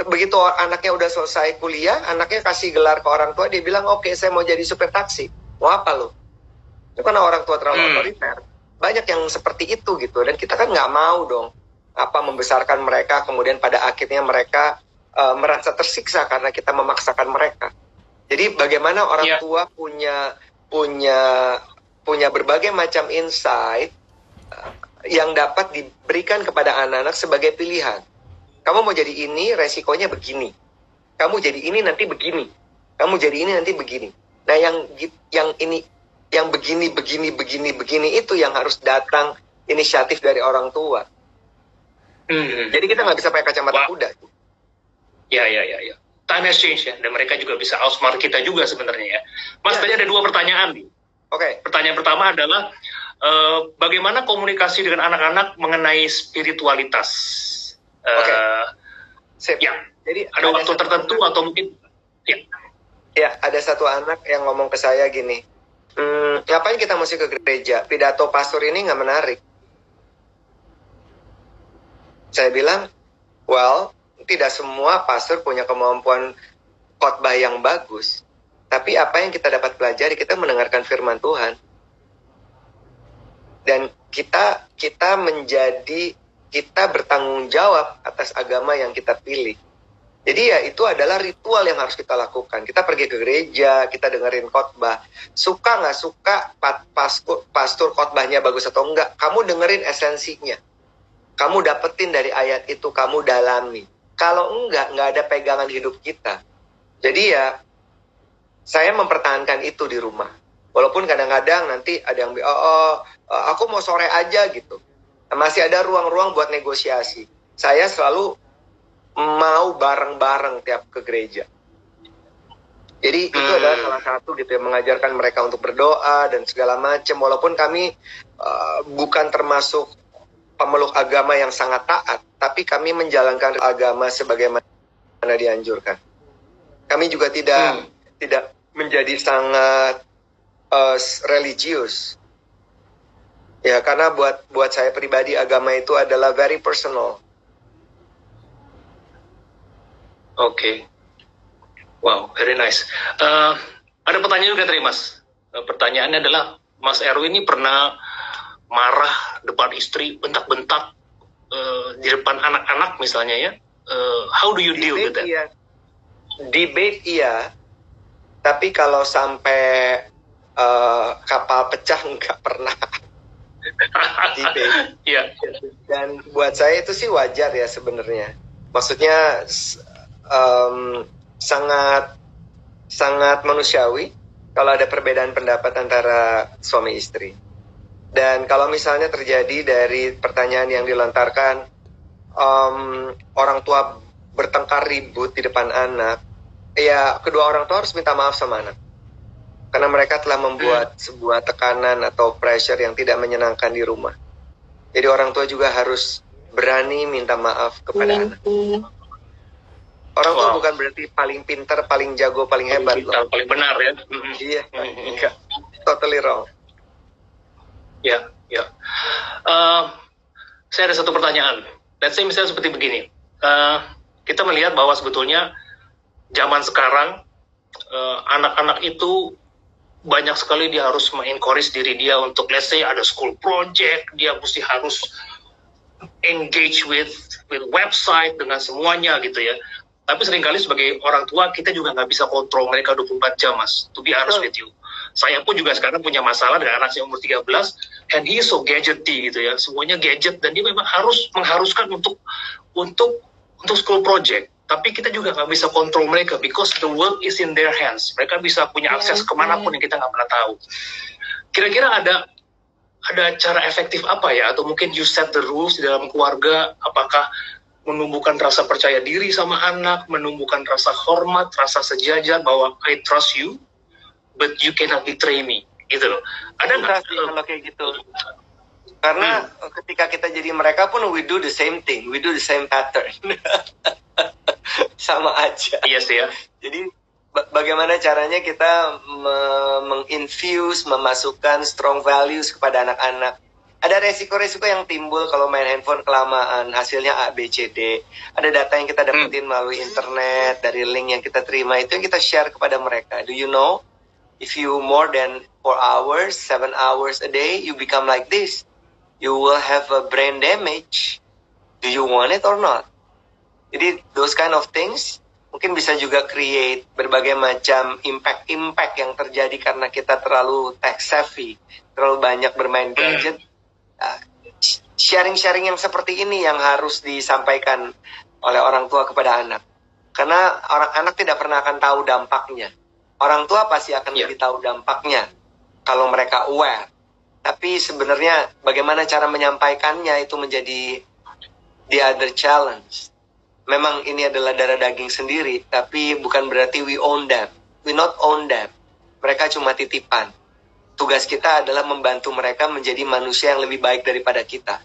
Begitu anaknya udah selesai kuliah, anaknya kasih gelar ke orang tua, dia bilang, oke, saya mau jadi supir taksi. Mau apa lo? Itu karena orang tua terlalu otoriter. banyak yang seperti itu gitu, dan kita kan nggak mau dong membesarkan mereka kemudian pada akhirnya mereka merasa tersiksa karena kita memaksakan mereka. Jadi bagaimana orang tua punya berbagai macam insight yang dapat diberikan kepada anak-anak sebagai pilihan. Kamu mau jadi ini, resikonya begini. Kamu jadi ini nanti begini. Kamu jadi ini nanti begini. Nah, yang begini itu yang harus datang inisiatif dari orang tua. Jadi kita nggak bisa pakai kacamata kuda. Ya. Time has changed ya, dan mereka juga bisa outsmart kita juga sebenarnya ya. Mas, tadi ada 2 pertanyaan nih. Oke. Pertanyaan pertama adalah bagaimana komunikasi dengan anak-anak mengenai spiritualitas? Oke. Ya. Jadi ada waktu tertentu atau mungkin ya ada satu anak yang ngomong ke saya gini, ngapain kita mesti ke gereja? Pidato pastor ini nggak menarik. Saya bilang, well, tidak semua pastor punya kemampuan khotbah yang bagus. Tapi apa yang kita dapat pelajari, kita mendengarkan firman Tuhan. Dan kita bertanggung jawab atas agama yang kita pilih. Jadi ya itu adalah ritual yang harus kita lakukan. Kita pergi ke gereja, kita dengerin khotbah. Suka nggak suka pastor khotbahnya bagus atau enggak, kamu dengerin esensinya. Kamu dapetin dari ayat itu, kamu dalami. Kalau nggak ada pegangan hidup kita. Jadi ya, saya mempertahankan itu di rumah. Walaupun kadang-kadang nanti ada yang aku mau sore aja gitu. Masih ada ruang-ruang buat negosiasi. Saya selalu mau bareng-bareng tiap ke gereja. Jadi itu adalah salah satu gitu ya, mengajarkan mereka untuk berdoa dan segala macam. Walaupun kami bukan termasuk pemeluk agama yang sangat taat, tapi kami menjalankan agama sebagaimana dianjurkan. Kami juga tidak menjadi sangat religius. Ya, karena buat saya pribadi agama itu adalah very personal. Oke. Wow, very nice. Ada pertanyaan juga dari Mas. Pertanyaannya adalah, Mas Erwin ini pernah marah depan istri, bentak-bentak di depan anak-anak misalnya ya. How do you deal with that? Iya. Debate iya. Tapi kalau sampai kapal pecah nggak pernah. Debate. Yeah. Dan buat saya itu sih wajar ya sebenarnya. Maksudnya sangat manusiawi kalau ada perbedaan pendapat antara suami istri. Dan kalau misalnya terjadi dari pertanyaan yang dilontarkan, orang tua bertengkar ribut di depan anak, ya kedua orang tua harus minta maaf sama anak. Karena mereka telah membuat sebuah tekanan atau pressure yang tidak menyenangkan di rumah. Jadi orang tua juga harus berani minta maaf kepada anak. Orang tua bukan berarti paling pintar, paling jago, paling hebat loh. Paling benar ya. Iya, enggak. Totally wrong. Ya. Saya ada satu pertanyaan. Let's say misalnya seperti begini. Kita melihat bahwa sebetulnya zaman sekarang anak-anak itu banyak sekali dia harus mengencourage diri dia untuk, let's say ada school project, dia mesti harus engage with website dengan semuanya gitu ya. Tapi seringkali sebagai orang tua kita juga nggak bisa kontrol mereka 24 jam, Mas. To be honest with you. Saya pun juga sekarang punya masalah dengan anak saya umur 13, and he is so gadgety gitu ya. Semuanya gadget, dan dia memang mengharuskan untuk school project. Tapi kita juga nggak bisa kontrol mereka, because the world is in their hands. Mereka bisa punya akses kemanapun yang kita nggak pernah tahu. Kira-kira ada cara efektif apa ya? Atau mungkin you set the rules di dalam keluarga, apakah menumbuhkan rasa percaya diri sama anak, menumbuhkan rasa hormat, rasa sejajar bahwa I trust you, but you cannot betray me, gitu loh. Ada nggak kalau kayak gitu? Karena ketika kita jadi mereka pun, we do the same thing, we do the same pattern. Sama aja. Iya sih ya. Jadi bagaimana caranya kita menginfuse, memasukkan strong values kepada anak-anak. Ada resiko-resiko yang timbul kalau main handphone kelamaan, hasilnya A, B, C, D. Ada data yang kita dapetin melalui internet, dari link yang kita terima, itu yang kita share kepada mereka. Do you know? If you more than 4 hours, 7 hours a day, you become like this. You will have a brain damage. Do you want it or not? Jadi those kind of things mungkin bisa juga create berbagai macam impact yang terjadi karena kita terlalu tech savvy, terlalu banyak bermain gadget. Sharing-sharing yang seperti ini yang harus disampaikan oleh orang tua kepada anak. Karena anak tidak pernah akan tahu dampaknya. Orang tua pasti akan lebih tahu dampaknya kalau mereka aware. Tapi sebenarnya bagaimana cara menyampaikannya itu menjadi the other challenge. Memang ini adalah darah daging sendiri, tapi bukan berarti we own them. We not own them. Mereka cuma titipan. Tugas kita adalah membantu mereka menjadi manusia yang lebih baik daripada kita.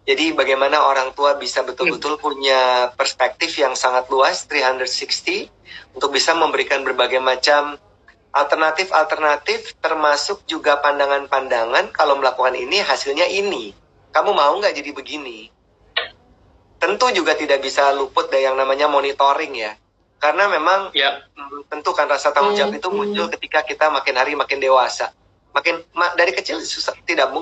Jadi bagaimana orang tua bisa betul-betul punya perspektif yang sangat luas, 360, untuk bisa memberikan berbagai macam alternatif-alternatif, termasuk juga pandangan-pandangan, kalau melakukan ini hasilnya ini. Kamu mau nggak jadi begini? Tentu juga tidak bisa luput dari yang namanya monitoring ya. Karena memang tentu kan rasa tanggung jawab itu muncul ketika kita makin hari makin dewasa. Dari kecil susah, tidak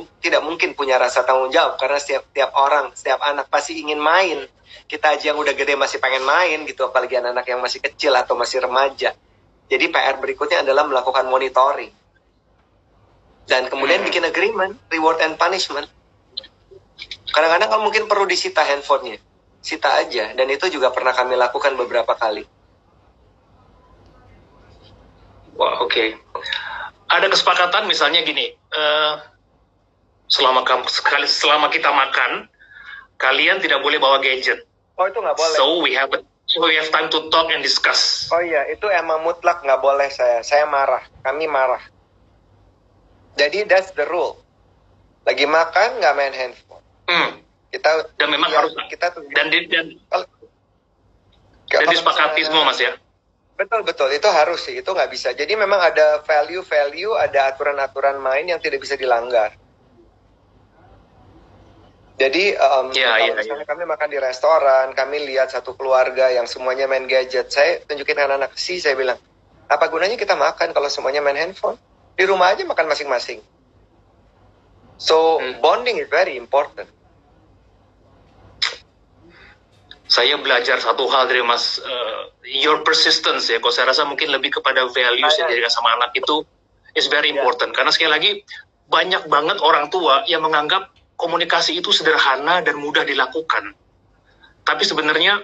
mungkin punya rasa tanggung jawab karena setiap orang, setiap anak pasti ingin main. Kita aja yang udah gede masih pengen main gitu, apalagi anak yang masih kecil atau masih remaja. Jadi PR berikutnya adalah melakukan monitoring. Dan kemudian bikin agreement, reward and punishment. Kadang-kadang kan mungkin perlu disita handphonenya. Sita aja. Dan itu juga pernah kami lakukan beberapa kali. Wah, oke. Ada kesepakatan misalnya gini, selama kita makan, kalian tidak boleh bawa gadget. Oh, itu nggak boleh. So we have time to talk and discuss. Oh iya, itu emang mutlak nggak boleh saya marah. Kami marah. Jadi that's the rule. Lagi makan nggak main handphone. Dan memang harus dan disepakati semua Mas ya. Betul itu harus sih, itu nggak bisa. Jadi memang ada value, ada aturan-aturan main yang tidak bisa dilanggar. Jadi misalnya kami makan di restoran, kami lihat satu keluarga yang semuanya main gadget, saya tunjukin anak-anak saya bilang, apa gunanya kita makan kalau semuanya main handphone? Di rumah aja makan masing-masing. So bonding is very important. Saya belajar satu hal dari Mas, your persistence ya. Kalau saya rasa mungkin lebih kepada values yang dijadikan sama anak itu is very important. Karena sekali lagi banyak banget orang tua yang menganggap komunikasi itu sederhana dan mudah dilakukan. Tapi sebenarnya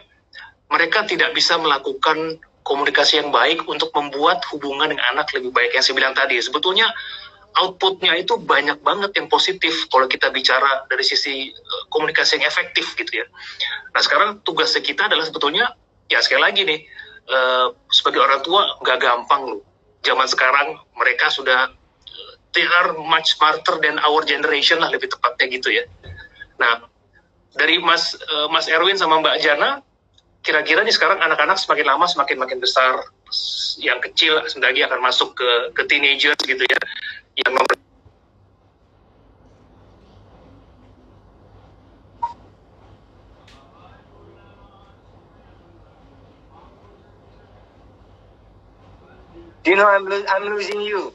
mereka tidak bisa melakukan komunikasi yang baik untuk membuat hubungan dengan anak lebih baik. Yang saya bilang tadi, sebetulnya outputnya itu banyak banget yang positif kalau kita bicara dari sisi komunikasi yang efektif gitu ya. Nah sekarang tugas kita adalah sebetulnya ya sekali lagi nih sebagai orang tua nggak gampang loh. Zaman sekarang mereka sudah they are much smarter than our generation lah lebih tepatnya gitu ya. Nah dari Mas Erwin sama Mbak Jana, kira-kira nih sekarang anak-anak semakin lama semakin besar, yang kecil sebentar lagi akan masuk ke teenagers gitu ya. Yang nomor Dino, I'm losing you.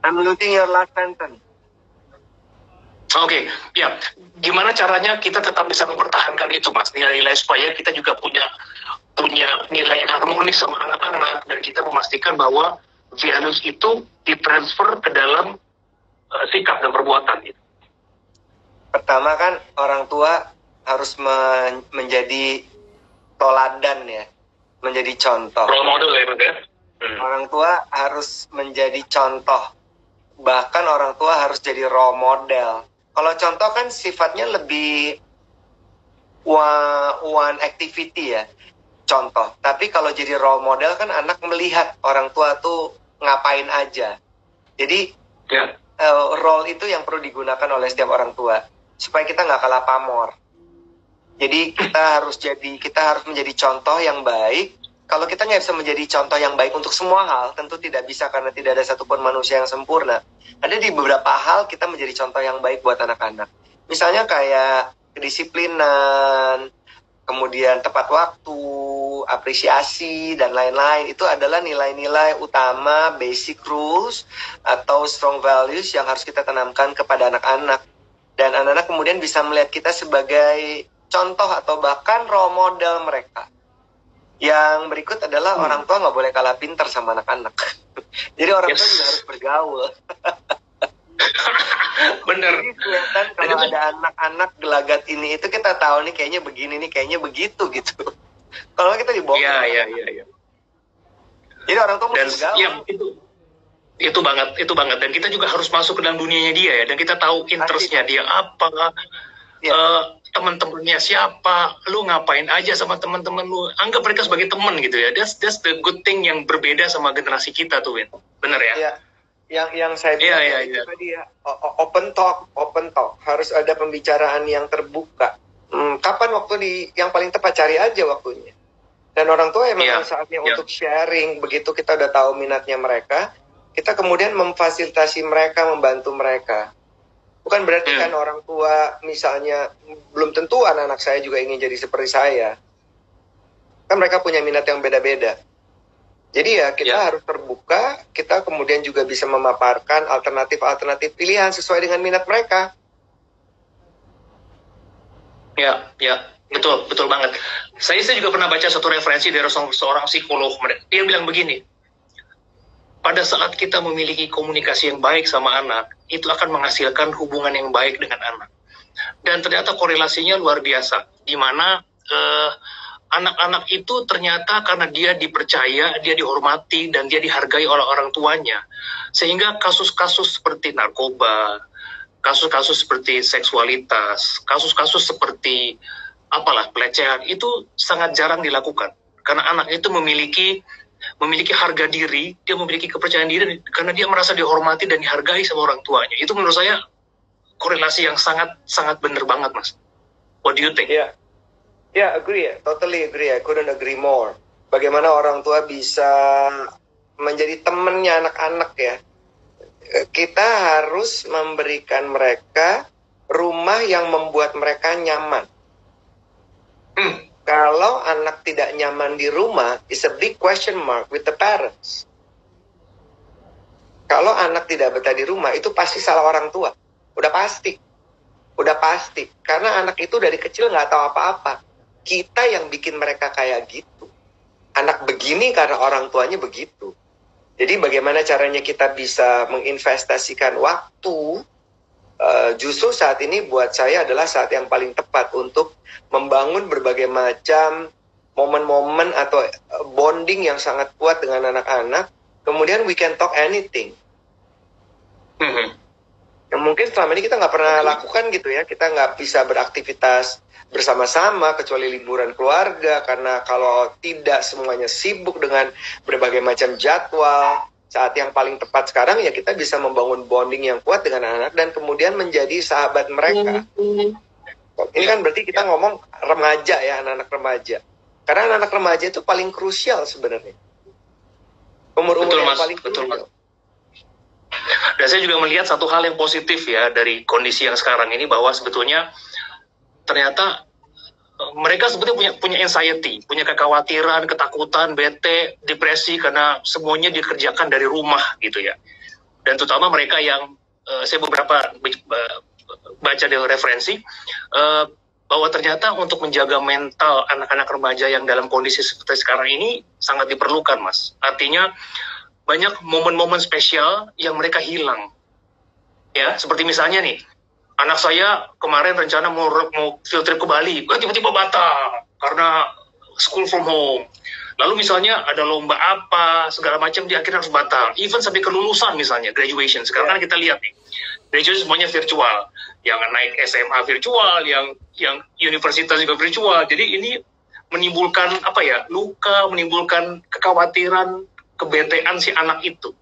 I'm losing your last sentence. Oke, ya. Gimana caranya kita tetap bisa mempertahankan itu, Mas, nilai-nilai supaya kita juga punya nilai yang harmonis sama anak-anak dan kita memastikan bahwa values itu ditransfer ke dalam sikap dan perbuatan gitu. Pertama kan orang tua harus menjadi toladan ya, menjadi contoh. Role model ya, Mas ya. Orang tua harus menjadi contoh. Bahkan orang tua harus jadi role model. Kalau contoh kan sifatnya lebih one activity ya, contoh. Tapi kalau jadi role model kan anak melihat orang tua tuh ngapain aja. Jadi role itu yang perlu digunakan oleh setiap orang tua supaya kita nggak kalah pamor. Jadi kita harus menjadi contoh yang baik. Kalau kita nggak bisa menjadi contoh yang baik untuk semua hal, tentu tidak bisa karena tidak ada satupun manusia yang sempurna. Ada di beberapa hal kita menjadi contoh yang baik buat anak-anak. Misalnya kayak kedisiplinan, kemudian tepat waktu, apresiasi, dan lain-lain. Itu adalah nilai-nilai utama, basic rules, atau strong values yang harus kita tanamkan kepada anak-anak. Dan anak-anak kemudian bisa melihat kita sebagai contoh atau bahkan role model mereka. Yang berikut adalah orang tua nggak boleh kalah pintar sama anak-anak. Jadi orang tua juga harus bergaul. Bener. Jadi kelihatan kalau ada anak-anak gelagat ini, itu kita tahu nih kayaknya begini nih, kayaknya begitu gitu. Kalau kita dibohong. Iya. Jadi orang tua mesti bergaul. Ya, itu banget. Dan kita juga harus masuk ke dalam dunianya dia ya. Dan kita tahu interestnya dia apa, teman-temannya siapa, lu ngapain aja sama teman-teman lu. Anggap mereka sebagai teman gitu ya. That's the good thing yang berbeda sama generasi kita tuh, Win. Bener ya? Iya. Yang saya bilang itu tadi ya, open talk, harus ada pembicaraan yang terbuka. Kapan waktu yang paling tepat, cari aja waktunya. Dan orang tua memang saatnya untuk sharing. Begitu kita udah tahu minatnya mereka, kita kemudian memfasilitasi mereka, membantu mereka. Bukan berarti kan orang tua misalnya, belum tentu anak-anak saya juga ingin jadi seperti saya. Kan mereka punya minat yang beda-beda. Jadi ya kita harus terbuka, kita kemudian juga bisa memaparkan alternatif-alternatif pilihan sesuai dengan minat mereka. Ya, betul banget. Saya juga pernah baca satu referensi dari seorang psikolog. Dia bilang begini, pada saat kita memiliki komunikasi yang baik sama anak, itu akan menghasilkan hubungan yang baik dengan anak. Dan ternyata korelasinya luar biasa, di mana anak-anak itu ternyata karena dia dipercaya, dia dihormati, dan dia dihargai oleh orang tuanya. Sehingga kasus-kasus seperti narkoba, kasus-kasus seperti seksualitas, kasus-kasus seperti pelecehan, itu sangat jarang dilakukan. Karena anak itu memiliki harga diri, dia memiliki kepercayaan diri, karena dia merasa dihormati dan dihargai sama orang tuanya. Itu menurut saya korelasi yang sangat benar banget, Mas. What do you think? Ya, agree ya. Totally agree. I couldn't agree more. Bagaimana orang tua bisa menjadi temannya anak-anak ya. Kita harus memberikan mereka rumah yang membuat mereka nyaman. Kalau anak tidak nyaman di rumah, is a big question mark with the parents. Kalau anak tidak betah di rumah, itu pasti salah orang tua. Udah pasti. Karena anak itu dari kecil nggak tahu apa-apa. Kita yang bikin mereka kayak gitu. Anak begini karena orang tuanya begitu. Jadi bagaimana caranya kita bisa menginvestasikan waktu, justru saat ini buat saya adalah saat yang paling tepat untuk membangun berbagai macam momen-momen atau bonding yang sangat kuat dengan anak-anak. Kemudian we can talk anything. Yang mungkin selama ini kita nggak pernah lakukan gitu ya. Kita nggak bisa beraktivitas bersama-sama kecuali liburan keluarga, karena kalau tidak semuanya sibuk dengan berbagai macam jadwal. Saat yang paling tepat sekarang ya kita bisa membangun bonding yang kuat dengan anak dan kemudian menjadi sahabat mereka. Ini kan berarti kita ngomong remaja ya, anak-anak remaja. Karena anak-anak remaja itu paling krusial sebenarnya. Umur-umur yang paling krusial. Dan saya juga melihat satu hal yang positif ya dari kondisi yang sekarang ini, bahwa sebetulnya ternyata mereka sebetulnya punya anxiety, punya kekhawatiran, ketakutan, bete, depresi karena semuanya dikerjakan dari rumah gitu ya. Dan terutama mereka yang saya beberapa baca dari referensi bahwa ternyata untuk menjaga mental anak-anak remaja yang dalam kondisi seperti sekarang ini sangat diperlukan, Mas. Artinya banyak momen-momen spesial yang mereka hilang. Ya, seperti misalnya nih, anak saya kemarin rencana mau field trip ke Bali, tiba-tiba batal karena school from home. Lalu misalnya ada lomba apa, segala macam, dia akhirnya harus batal. Even sampai kelulusan misalnya, graduation. Sekarang kan kita lihat nih, graduation semuanya virtual. Yang naik SMA virtual, yang universitas juga virtual. Jadi ini menimbulkan luka, menimbulkan kekhawatiran, kebetean si anak itu.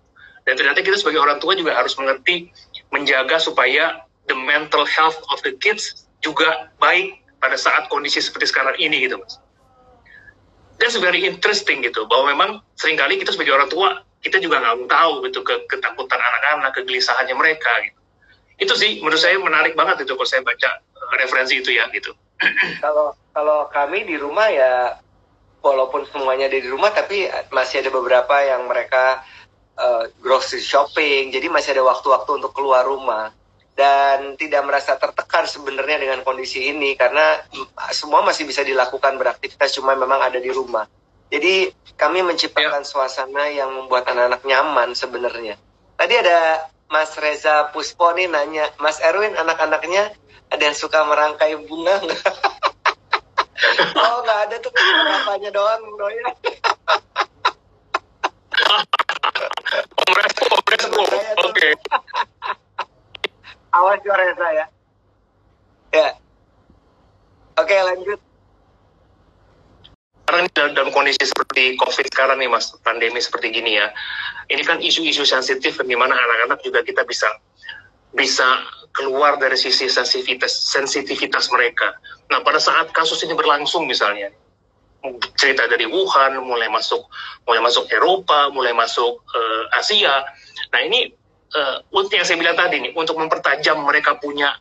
Dan ternyata kita sebagai orang tua juga harus mengerti, menjaga supaya the mental health of the kids juga baik pada saat kondisi seperti sekarang ini gitu, Mas. That's very interesting gitu, bahwa memang seringkali kita sebagai orang tua, kita juga nggak tahu gitu ketakutan anak-anak, kegelisahannya mereka gitu. Itu sih menurut saya menarik banget itu kalau saya baca referensi itu ya gitu. Kalau kami di rumah ya, walaupun semuanya ada di rumah, tapi masih ada beberapa yang mereka grocery shopping, jadi masih ada waktu-waktu untuk keluar rumah. Dan tidak merasa tertekan sebenarnya dengan kondisi ini, karena semua masih bisa dilakukan beraktivitas, cuma memang ada di rumah. Jadi kami menciptakan suasana yang membuat anak-anak nyaman sebenarnya. Tadi ada Mas Reza Puspo nih nanya, Mas Erwin anak-anaknya ada yang suka merangkai bunga nggak? Oh nggak ada tuh, beberapanya doang ya. Oke. Awas ya Reza ya. Ya. Oke, lanjut. Sekarang ini dalam kondisi seperti COVID sekarang nih Mas, pandemi seperti gini ya. Ini kan isu-isu sensitif di mana anak-anak juga kita bisa keluar dari sisi sensitivitas mereka. Nah, pada saat kasus ini berlangsung misalnya, cerita dari Wuhan mulai masuk Eropa, mulai masuk Asia. Nah, ini untuk yang saya bilang tadi nih, untuk mempertajam mereka punya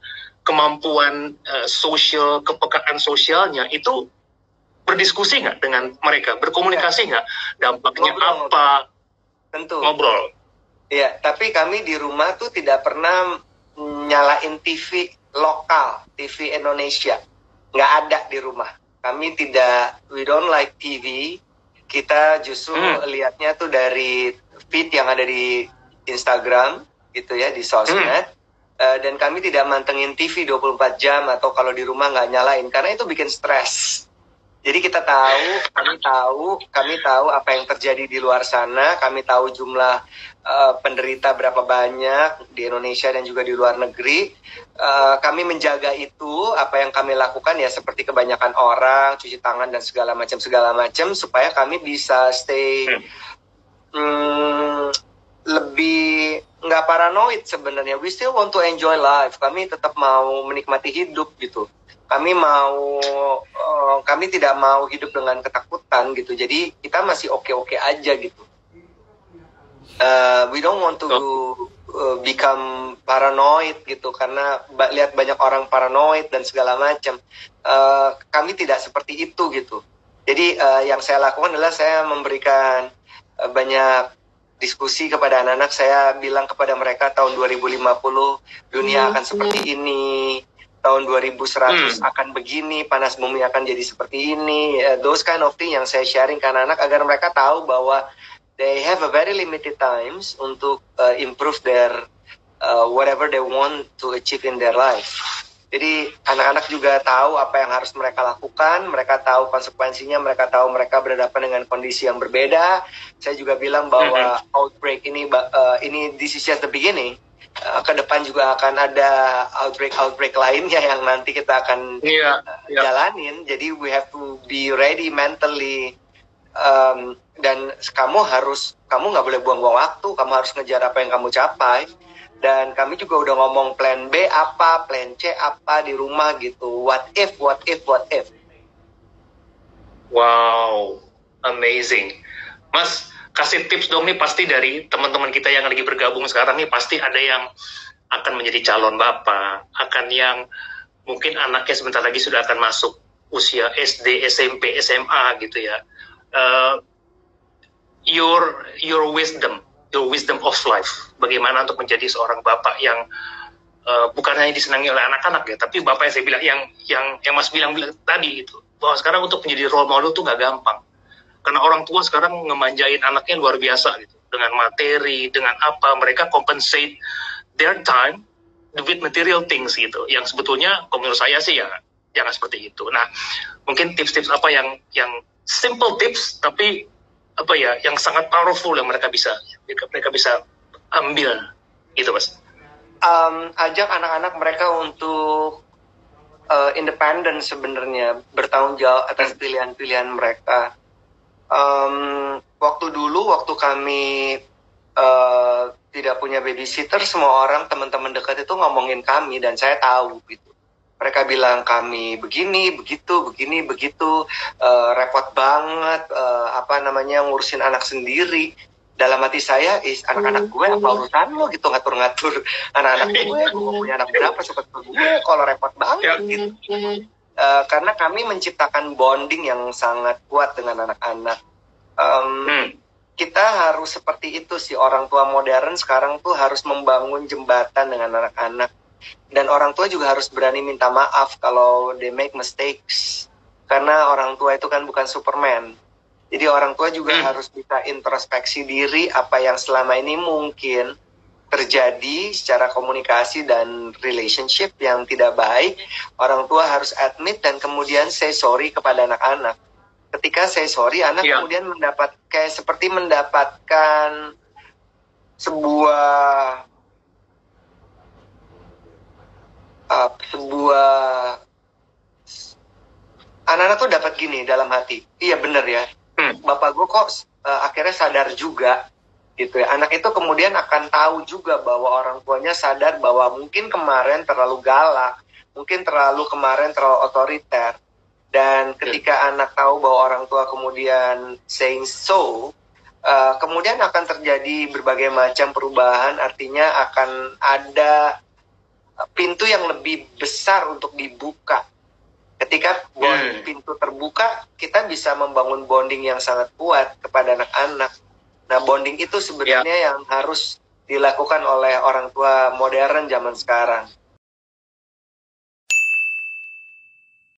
kemampuan sosial, kepekaan sosialnya, itu berdiskusi nggak dengan mereka, berkomunikasi nggak, dampaknya apa? Tentu. Ngobrol. Ya, tapi kami di rumah tuh tidak pernah nyalain TV lokal, TV Indonesia. Nggak ada di rumah. Kami tidak, we don't like TV. Kita justru lihatnya tuh dari feed yang ada di Instagram, gitu ya, di sosmed. Dan kami tidak mantengin TV 24 jam, atau kalau di rumah nggak nyalain, karena itu bikin stres. Jadi kita kami tahu apa yang terjadi di luar sana, kami tahu jumlah penderita berapa banyak di Indonesia dan juga di luar negeri. Kami menjaga itu, apa yang kami lakukan ya seperti kebanyakan orang, cuci tangan dan segala macam, supaya kami bisa stay lebih nggak paranoid sebenarnya. We still want to enjoy life. Kami tetap mau menikmati hidup gitu. Kami tidak mau hidup dengan ketakutan gitu. Jadi kita masih oke-oke aja gitu. We don't want to become paranoid gitu, karena lihat banyak orang paranoid dan segala macam. Kami tidak seperti itu gitu. Jadi yang saya lakukan adalah saya memberikan banyak diskusi kepada anak-anak. Saya bilang kepada mereka tahun 2050 dunia akan seperti ini. Tahun 2100 akan begini, panas bumi akan jadi seperti ini. Those kind of thing yang saya sharing ke anak-anak agar mereka tahu bahwa they have a very limited times untuk improve their whatever they want to achieve in their life. Jadi anak-anak juga tahu apa yang harus mereka lakukan, mereka tahu konsekuensinya, mereka tahu mereka berhadapan dengan kondisi yang berbeda. Saya juga bilang bahwa outbreak ini this is just the beginning. Ke depan juga akan ada outbreak lainnya yang nanti kita akan jalanin. Jadi we have to be ready mentally, dan kamu nggak boleh buang-buang waktu. Kamu harus ngejar apa yang kamu capai. Dan kami juga udah ngomong plan B apa, plan C apa di rumah gitu. What if. Wow, amazing, Mas. Kasih tips dong nih, pasti dari teman-teman kita yang lagi bergabung sekarang nih pasti ada yang akan menjadi calon bapak, akan yang mungkin anaknya sebentar lagi sudah akan masuk usia SD, SMP, SMA gitu ya. Your wisdom of life, bagaimana untuk menjadi seorang bapak yang bukan hanya disenangi oleh anak-anak ya, tapi bapak yang saya bilang yang Mas bilang tadi itu, bahwa sekarang untuk menjadi role model tuh nggak gampang. Karena orang tua sekarang ngemanjain anaknya luar biasa gitu. Dengan materi, dengan apa, mereka compensate their time with material things gitu. Yang sebetulnya, menurut saya sih ya, jangan seperti itu. Nah, mungkin tips-tips apa yang simple tips, tapi apa ya, yang sangat powerful yang mereka bisa ambil gitu, Mas. Ajak anak-anak mereka untuk independen sebenarnya, bertanggung jawab atas pilihan-pilihan mereka. Waktu kami tidak punya babysitter, semua orang, teman-teman dekat itu ngomongin kami, dan saya tahu gitu. Mereka bilang kami begini, begitu, repot banget, ngurusin anak sendiri. Dalam hati saya, anak-anak gue apa urusan lo gitu, ngatur-ngatur anak-anak gue mau punya anak berapa, seperti gue, kalau repot banget gitu. karena kami menciptakan bonding yang sangat kuat dengan anak-anak. Kita harus seperti itu sih, orang tua modern sekarang tuh harus membangun jembatan dengan anak-anak. Dan orang tua juga harus berani minta maaf kalau they make mistakes. Karena orang tua itu kan bukan Superman. Jadi orang tua juga harus bisa introspeksi diri apa yang selama ini mungkin terjadi secara komunikasi dan relationship yang tidak baik. Orang tua harus admit dan kemudian say sorry kepada anak-anak. Ketika say sorry, anak kemudian seperti mendapatkan sebuah anak-anak tuh dapat gini dalam hati, iya bener ya, bapak gue kok akhirnya sadar juga gitu ya. Anak itu kemudian akan tahu juga bahwa orang tuanya sadar bahwa mungkin kemarin terlalu galak, mungkin kemarin terlalu otoriter. Dan ketika anak tahu bahwa orang tua kemudian saying so, kemudian akan terjadi berbagai macam perubahan. Artinya akan ada pintu yang lebih besar untuk dibuka. Ketika pintu terbuka, kita bisa membangun bonding yang sangat kuat kepada anak-anak. Nah, bonding itu sebenarnya yang harus dilakukan oleh orang tua modern zaman sekarang.